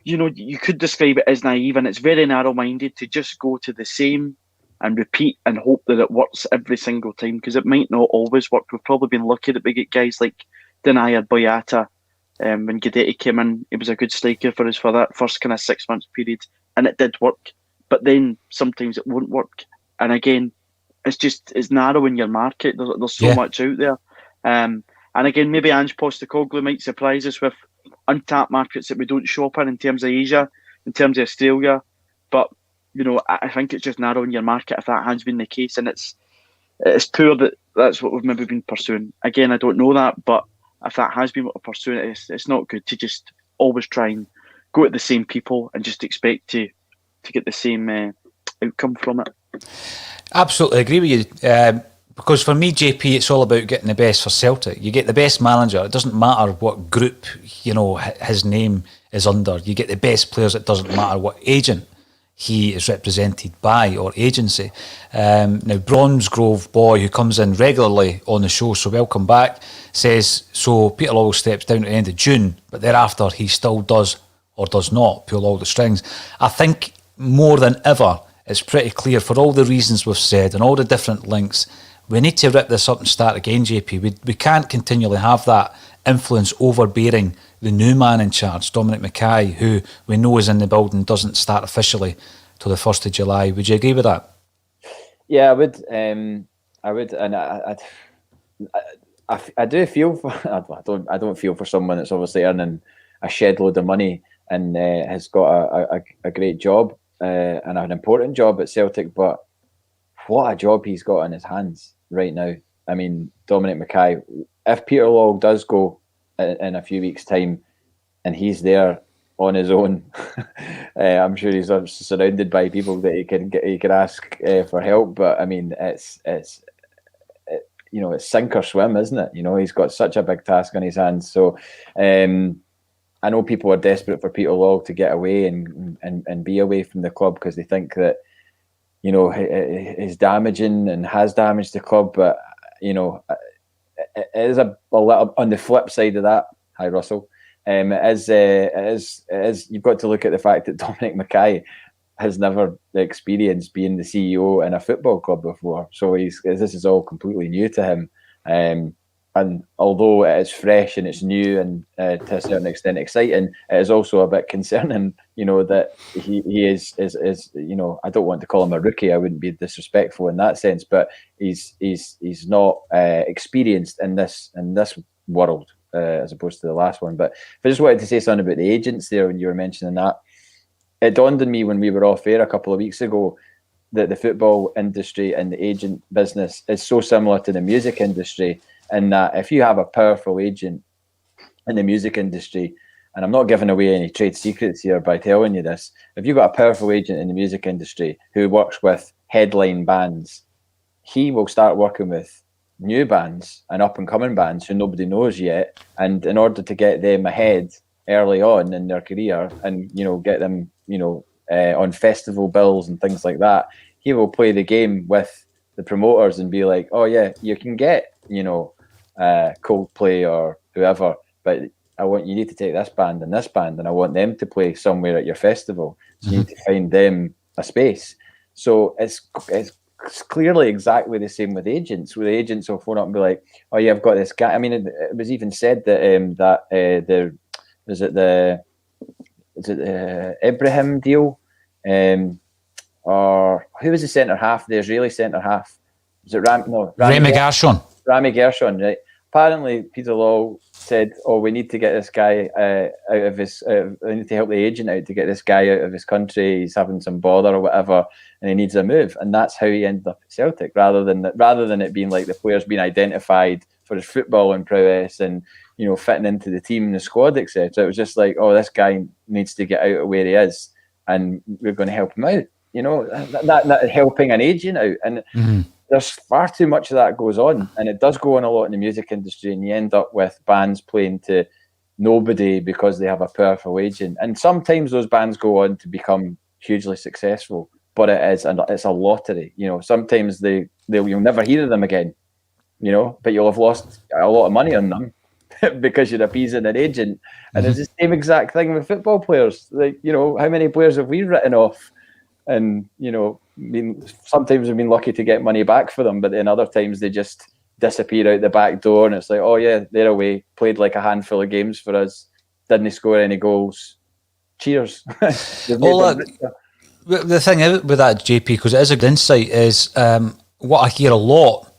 you could describe it as naive, and it's very narrow-minded to just go to the same and repeat and hope that it works every single time, because it might not always work. We've probably been lucky that we get guys like Denier, Boyata. When Guidetti came in, he was a good striker for us for that first kind of 6 months period, and it did work. But then sometimes it won't work, and again, it's narrowing your market. There's so much out there, and again, maybe Ange Postecoglou might surprise us with untapped markets that we don't shop in terms of Asia, in terms of Australia. But I think it's just narrowing your market if that has been the case, and it's poor that that's what we've maybe been pursuing. Again, I don't know that, but if that has been what we're pursuing, it's not good to just always try and go at the same people and just expect to get the same outcome from it. Absolutely agree with you. Because for me, JP, it's all about getting the best for Celtic. You get the best manager. It doesn't matter what group his name is under. You get the best players. It doesn't matter what agent he is represented by or agency. Now, Bromsgrove boy, who comes in regularly on the show, so welcome back, says, so Peter Lawwell steps down at the end of June, but thereafter he still does or does not pull all the strings. I think more than ever, it's pretty clear for all the reasons we've said and all the different links, we need to rip this up and start again, JP. We can't continually have that influence overbearing the new man in charge, Dominic Mackay, who we know is in the building, doesn't start officially till the 1st of July. Would you agree with that? Yeah, I would. And I do feel for. I don't feel for someone that's obviously earning a shed load of money and has got a great job and an important job at Celtic. But what a job he's got in his hands right now. I mean, Dominic Mackay. If Peter Lawwell does go in a few weeks' time, and he's there on his own, I'm sure he's surrounded by people that he can ask for help. But I mean, it's sink or swim, isn't it? He's got such a big task on his hands. So I know people are desperate for Peter Lawwell to get away and be away from the club because they think that he's damaging and has damaged the club. But it is a little on the flip side of that. Hi, Russell. It is. You've got to look at the fact that Dominic Mackay has never experienced being the CEO in a football club before, so this is all completely new to him. And although it is fresh and it's new and to a certain extent exciting, it is also a bit concerning. That he is. I don't want to call him a rookie. I wouldn't be disrespectful in that sense, but he's not experienced in this world as opposed to the last one. But if I just wanted to say something about the agents there when you were mentioning that, it dawned on me when we were off air a couple of weeks ago that the football industry and the agent business is so similar to the music industry. And that if you have a powerful agent in the music industry, and I'm not giving away any trade secrets here by telling you this, if you've got a powerful agent in the music industry who works with headline bands, he will start working with new bands and up-and-coming bands who nobody knows yet. And in order to get them ahead early on in their career and, get them, on festival bills and things like that, he will play the game with the promoters and be like, oh, yeah, you can get, Coldplay or whoever, but you need to take this band and I want them to play somewhere at your festival. So you need to find them a space. So it's clearly exactly the same with agents, where the agents will phone up and be like, oh yeah, I've got this guy. I mean, it was even said that the Ibrahim deal, or who was the centre half, the Israeli centre half? Was it Rami Gershon? Rami Gershon, right? Apparently, Peter Lawwell said, "Oh, we need to get this guy out of his. We need to help the agent out to get this guy out of his country. He's having some bother or whatever, and he needs a move." And that's how he ended up at Celtic, rather than it being like the player's being identified for his footballing prowess and fitting into the team and the squad, etc. It was just like, "Oh, this guy needs to get out of where he is, and we're going to help him out." That helping an agent out, and there's far too much of that goes on, and it does go on a lot in the music industry, and you end up with bands playing to nobody because they have a powerful agent. And sometimes those bands go on to become hugely successful, but it's a lottery. Sometimes you'll never hear of them again, but you'll have lost a lot of money on them because you're appeasing an agent. And it's the same exact thing with football players. Like, how many players have we written off? And sometimes we've been lucky to get money back for them, but then other times they just disappear out the back door, and it's like, oh yeah, they're away, played like a handful of games for us, didn't score any goals. Cheers. Well, the thing with that, JP, because it is a good insight, is what I hear a lot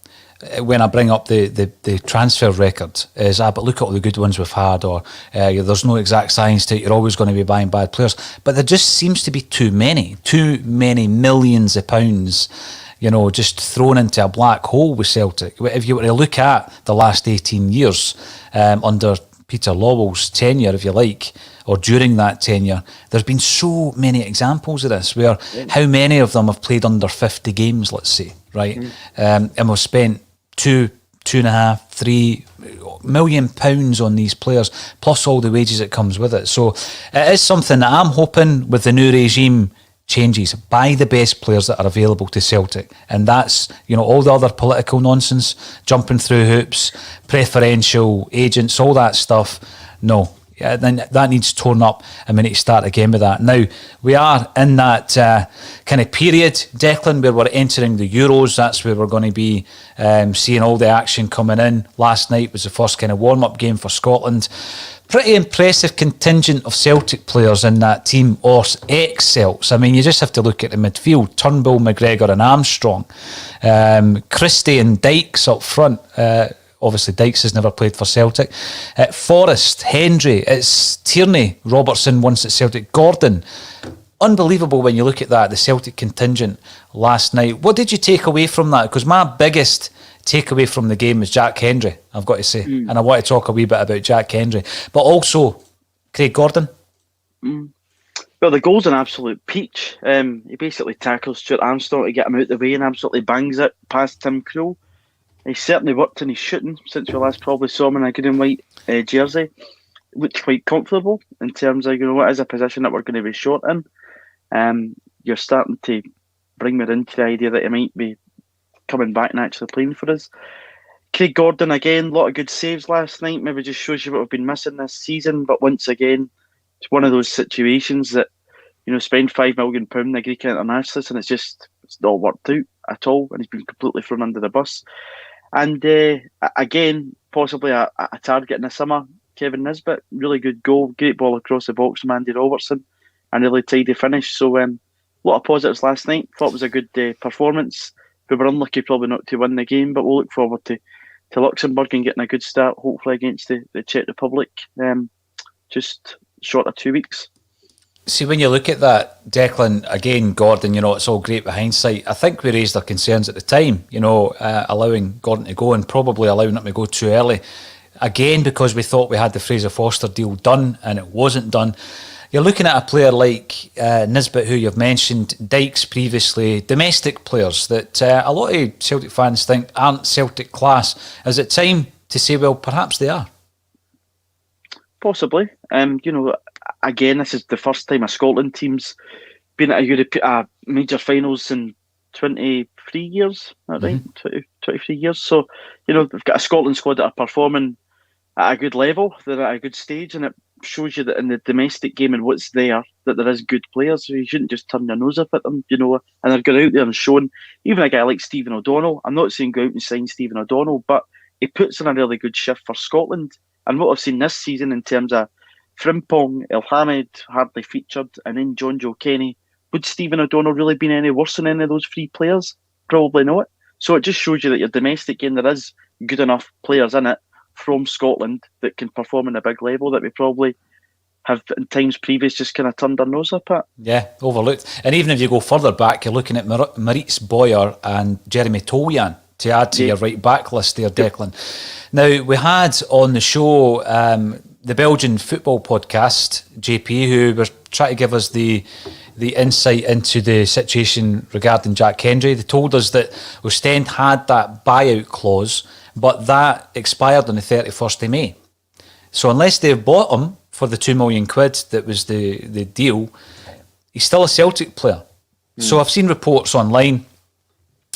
when I bring up the transfer record is, but look at all the good ones we've had, or there's no exact science to it, you're always going to be buying bad players. But there just seems to be too many millions of pounds, just thrown into a black hole with Celtic. If you were to look at the last 18 years under Peter Lawwell's tenure, if you like, or during that tenure, there's been so many examples of this, where how many of them have played under 50 games, let's say, right? And we've spent £2.5-3 million on these players, plus all the wages that comes with it. So it is something that I'm hoping with the new regime changes by the best players that are available to Celtic, and that's, you know, all the other political nonsense, jumping through hoops, preferential agents, all that stuff. No, yeah, then that needs torn up, and we need to start again with that. Now we are in that kind of period, Declan, where we're entering the Euros. That's where we're going to be seeing all the action coming in. Last night was the first kind of warm-up game for Scotland. Pretty impressive contingent of Celtic players in that team, or ex-Celts. I mean, you just have to look at the midfield. Turnbull, McGregor and Armstrong. Christie and Dykes up front. Obviously, Dykes has never played for Celtic. Forrest, Hendry, it's Tierney, Robertson once at Celtic, Gordon. Unbelievable when you look at that, the Celtic contingent last night. What did you take away from that? Because my biggest takeaway from the game was Jack Hendry, I've got to say. And I want to talk a wee bit about Jack Hendry. But also, Craig Gordon. Well, the goal's an absolute peach. He basically tackles Stuart Armstrong to get him out the way and absolutely bangs it past Tim Krul. He's certainly worked in his shooting since we last probably saw him in a green and white jersey. Looked quite comfortable in terms of, you know, what is a position that we're going to be short in. You're starting to bring me into the idea that he might be coming back and actually playing for us. Craig Gordon, again, a lot of good saves last night. Maybe just shows you what we've been missing this season. But once again, it's one of those situations that, you know, spend £5 million the Greek internationalist, and it's not worked out at all, and he's been completely thrown under the bus. And again, possibly a target in the summer, Kevin Nisbet, really good goal, great ball across the box from Andy Robertson, and really tidy finish. So a lot of positives last night. Thought it was a good performance. We were unlucky probably not to win the game, but we'll look forward to Luxembourg and getting a good start, hopefully against the Czech Republic, just short of 2 weeks. See, when you look at that, Declan, again, Gordon, you know, it's all great with hindsight. I think we raised our concerns at the time, you know, allowing Gordon to go and probably allowing him to go too early. Again, because we thought we had the Fraser Forster deal done and it wasn't done. You're looking at a player like Nisbet, who you've mentioned, Dykes previously, domestic players that a lot of Celtic fans think aren't Celtic class. Is it time to say, well, perhaps they are? Possibly. You know, again, this is the first time a Scotland team's been at a major finals in 23 years, is that right? 23 years. So, you know, we've got a Scotland squad that are performing at a good level, they're at a good stage, and it shows you that in the domestic game and what's there, that there is good players. So you shouldn't just turn your nose up at them, you know, and they're going out there and showing. Even a guy like Stephen O'Donnell, I'm not saying go out and sign Stephen O'Donnell, but he puts in a really good shift for Scotland. And what I've seen this season in terms of Frimpong, Elhamed, hardly featured, and then John Joe Kenny, would Stephen O'Donnell really been any worse than any of those three players? Probably not. So it just shows you that your domestic game, there is good enough players in it from Scotland that can perform in a big level that we probably have in times previous just kind of turned our nose up at. Yeah, overlooked. And even if you go further back, you're looking at Maurice Boyer and Jeremy Toljan to add to your right back list there, Declan. Now, we had on the show the Belgian football podcast, JP, who were trying to give us the insight into the situation regarding Jack Hendry. They told us that Ostend had that buyout clause, but that expired on the 31st of May. So unless they've bought him for the £2 million that was the deal, he's still a Celtic player. So I've seen reports online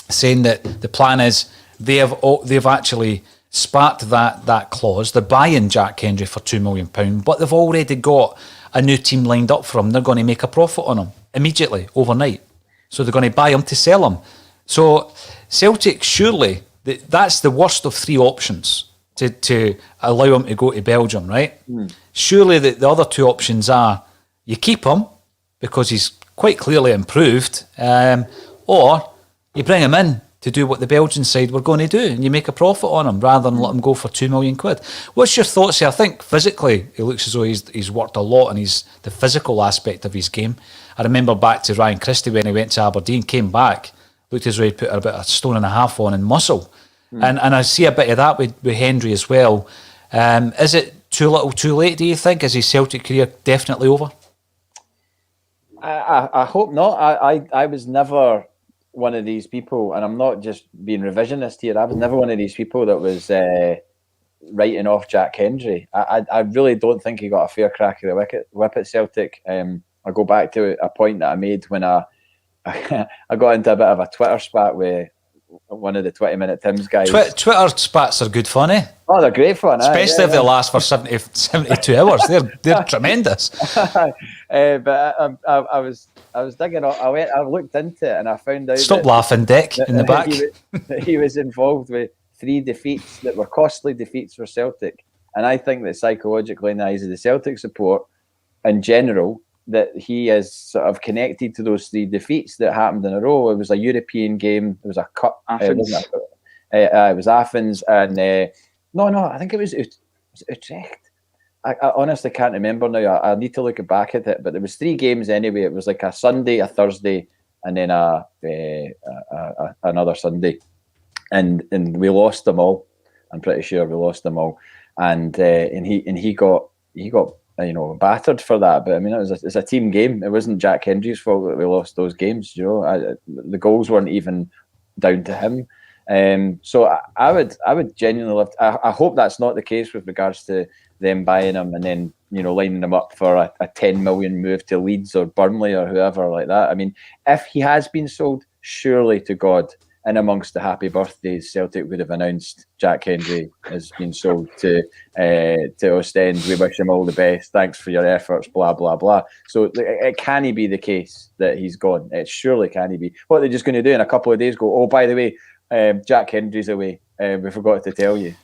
saying that the plan is they've actually sparked that clause. They're buying Jack Hendry for £2 million, but they've already got a new team lined up for him. They're going to make a profit on him immediately, overnight. So they're going to buy him to sell him. So Celtic, surely, that's the worst of three options to allow him to go to Belgium, right? Surely the other two options are you keep him because he's quite clearly improved, or you bring him in to do what the Belgian side were going to do, and you make a profit on him rather than let him go for £2 million. What's your thoughts here? I think physically he looks as though he's worked a lot, and he's the physical aspect of his game. I remember back to Ryan Christie when he went to Aberdeen, came back, looked as though he'd put about a stone and a half on in muscle. And I see a bit of that with Hendry as well. Is it too little too late, do you think? Is his Celtic career definitely over? I hope not. I was never one of these people, and I'm not just being revisionist here, I was never one of these people that was writing off Jack Hendry. I really don't think he got a fair crack of the whip at Celtic. I go back to a point that I made when I got into a bit of a Twitter spat with one of the 20-minute Tim's guys. Twitter spats are good fun, eh? Oh, they're great fun, especially if they last for 72 hours. They're tremendous. But I was digging. I looked into it and I found out. Stop laughing, Dick, in the back. He was involved with 3 defeats that were costly defeats for Celtic, and I think that psychologically, in the eyes of the Celtic support in general, that he is sort of connected to those 3 defeats that happened in a row. It was a European game. There was a cup. Athens. It was Athens, and no, I think it was Utrecht. I honestly can't remember now. I need to look back at it. But there was 3 games anyway. It was like a Sunday, a Thursday, and then another Sunday, and we lost them all. I'm pretty sure we lost them all, and he got battered for that. But I mean, it's a team game. It wasn't Jack Hendry's fault that we lost those games. The goals weren't even down to him. So I would genuinely love to, I hope that's not the case with regards to them buying him and then lining them up for a 10 million move to Leeds or Burnley or whoever like that. I mean, if he has been sold, surely to God, in amongst the happy birthdays, Celtic would have announced Jack Hendry has been sold to Ostend. We wish him all the best. Thanks for your efforts. Blah blah blah. So it can't be the case that he's gone. It surely can't be. What they're just going to do in a couple of days? Go, oh, by the way, Jack Hendry's away. We forgot to tell you.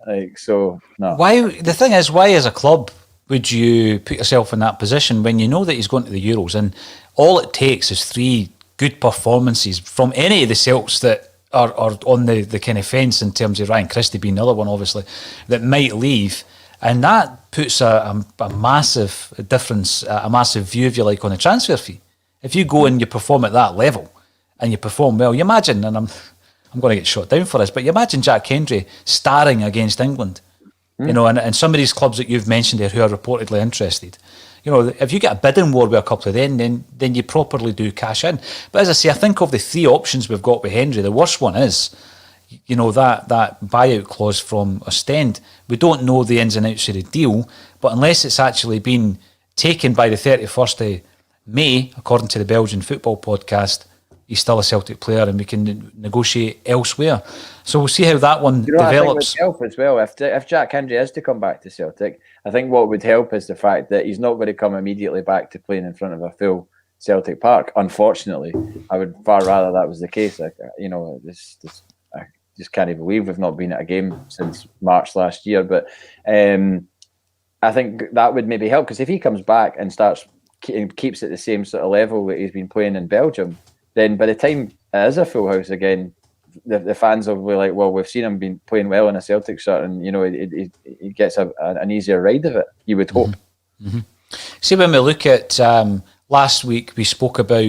No. Why? The thing is, why as a club would you put yourself in that position when you know that he's going to the Euros and all it takes is 3 good performances from any of the Celts that are on the kind of fence in terms of Ryan Christie being the other one, obviously, that might leave, and that puts a massive difference, a massive view, if you like, on the transfer fee. If you go and you perform at that level and you perform well, you imagine, and I'm going to get shot down for this, but you imagine Jack Hendry starring against England, and some of these clubs that you've mentioned there who are reportedly interested. If you get a bidding war with a couple of them, then you properly do cash in. But as I say, I think of the 3 options we've got with Hendry, the worst one is, that buyout clause from Ostend. We don't know the ins and outs of the deal, but unless it's actually been taken by the 31st of May, according to the Belgian Football Podcast, he's still a Celtic player and we can negotiate elsewhere. So we'll see how that one develops. I think would help as well. If Jack Hendry is to come back to Celtic, I think what would help is the fact that he's not going to come immediately back to playing in front of a full Celtic Park. Unfortunately, I would far rather that was the case. I just can't believe we've not been at a game since March last year. But I think that would maybe help, because if he comes back and keeps at the same sort of level that he's been playing in Belgium, then by the time it is a full house again, the fans will be like, well, we've seen him been playing well in a Celtic shirt, and he gets an easier ride of it, you would hope. Mm-hmm. See, when we look at last week, we spoke about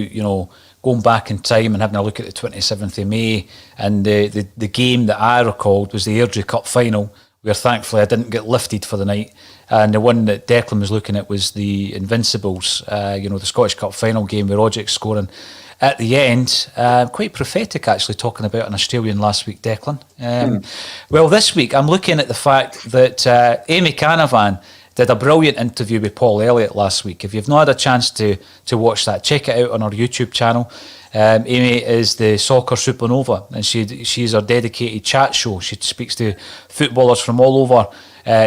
going back in time and having a look at the 27th of May, and the game that I recalled was the Airdrie Cup final, where thankfully I didn't get lifted for the night, and the one that Declan was looking at was the Invincibles, the Scottish Cup final game with Rogic scoring at the end. Quite prophetic, actually, talking about an Australian last week, Declan. Well, this week I'm looking at the fact that Amy Canavan did a brilliant interview with Paul Elliott last week. If you've not had a chance to watch that, check it out on our YouTube channel. Amy is the soccer supernova, and she's our dedicated chat show. She speaks to footballers from all over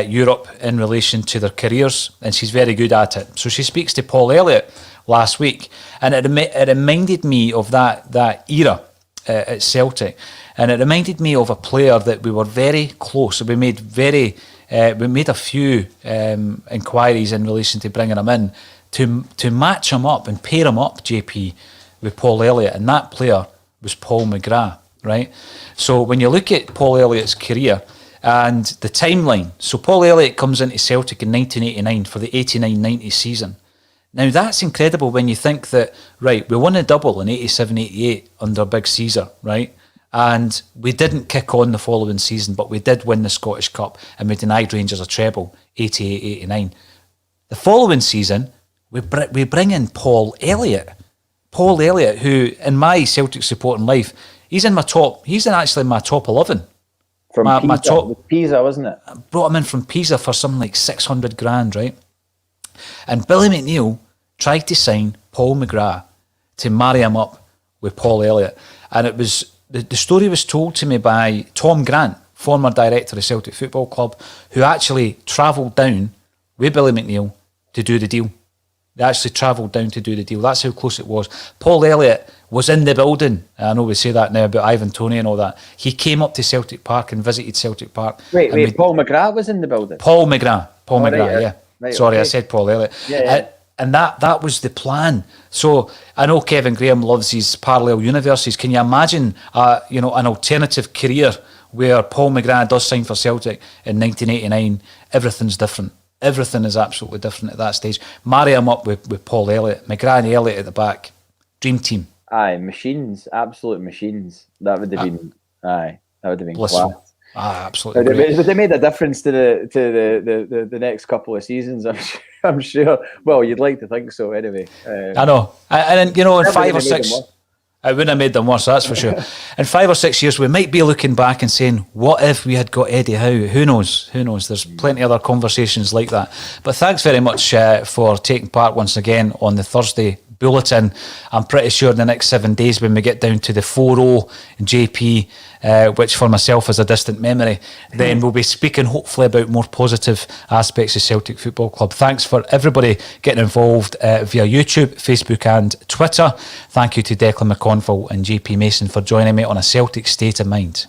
Europe in relation to their careers, and she's very good at it. So she speaks to Paul Elliott last week, and it reminded me of that era at Celtic, and it reminded me of a player that we were very close. We made a few inquiries in relation to bringing him in to match him up and pair him up, JP, with Paul Elliott, and that player was Paul McGrath, right? So when you look at Paul Elliott's career and the timeline, so Paul Elliott comes into Celtic in 1989 for the 89-90 season. Now that's incredible when you think that, right, we won a double in 87-88 under Big Caesar, right? And we didn't kick on the following season, but we did win the Scottish Cup and we denied Rangers a treble, 88-89. The following season, we bring in Paul Elliott. Paul Elliott, who in my Celtic supporting life, he's actually in my top 11. From Pisa, wasn't it? I brought him in from Pisa for something like 600 grand, right? And Billy McNeil tried to sign Paul McGrath to marry him up with Paul Elliott. And it was the story was told to me by Tom Grant, former director of Celtic Football Club, who actually travelled down with Billy McNeil to do the deal. They actually travelled down to do the deal. That's how close it was. Paul Elliott was in the building. I know we say that now about Ivan Toney and all that. He came up to Celtic Park and visited Celtic Park. Wait, Paul McGrath was in the building? Paul McGrath, Right, yeah. Right, Sorry, okay. I said Paul Elliott. Yeah. And that was the plan. So I know Kevin Graham loves his parallel universes. Can you imagine, an alternative career where Paul McGrath does sign for Celtic in 1989? Everything's different. Everything is absolutely different at that stage. Marry him up with Paul Elliott, McGrath and Elliott at the back. Dream team. Aye, machines, absolute machines. That would have been, that would have been Blissful. class. Absolutely. Would it made a difference to the next couple of seasons? I'm sure. Well, you'd like to think so, anyway. I know, and in 5 or 6, it wouldn't have made them worse. That's for sure. In 5 or 6 years, we might be looking back and saying, "What if we had got Eddie Howe?" Who knows? Who knows? There's plenty of other conversations like that. But thanks very much for taking part once again on the Thursday Bulletin. I'm pretty sure in the next 7 days, when we get down to the 4-0 JP, which for myself is a distant memory, then we'll be speaking hopefully about more positive aspects of Celtic Football Club. Thanks for everybody getting involved via YouTube, Facebook and Twitter. Thank you to Declan McConville and JP Mason for joining me on A Celtic State of Mind.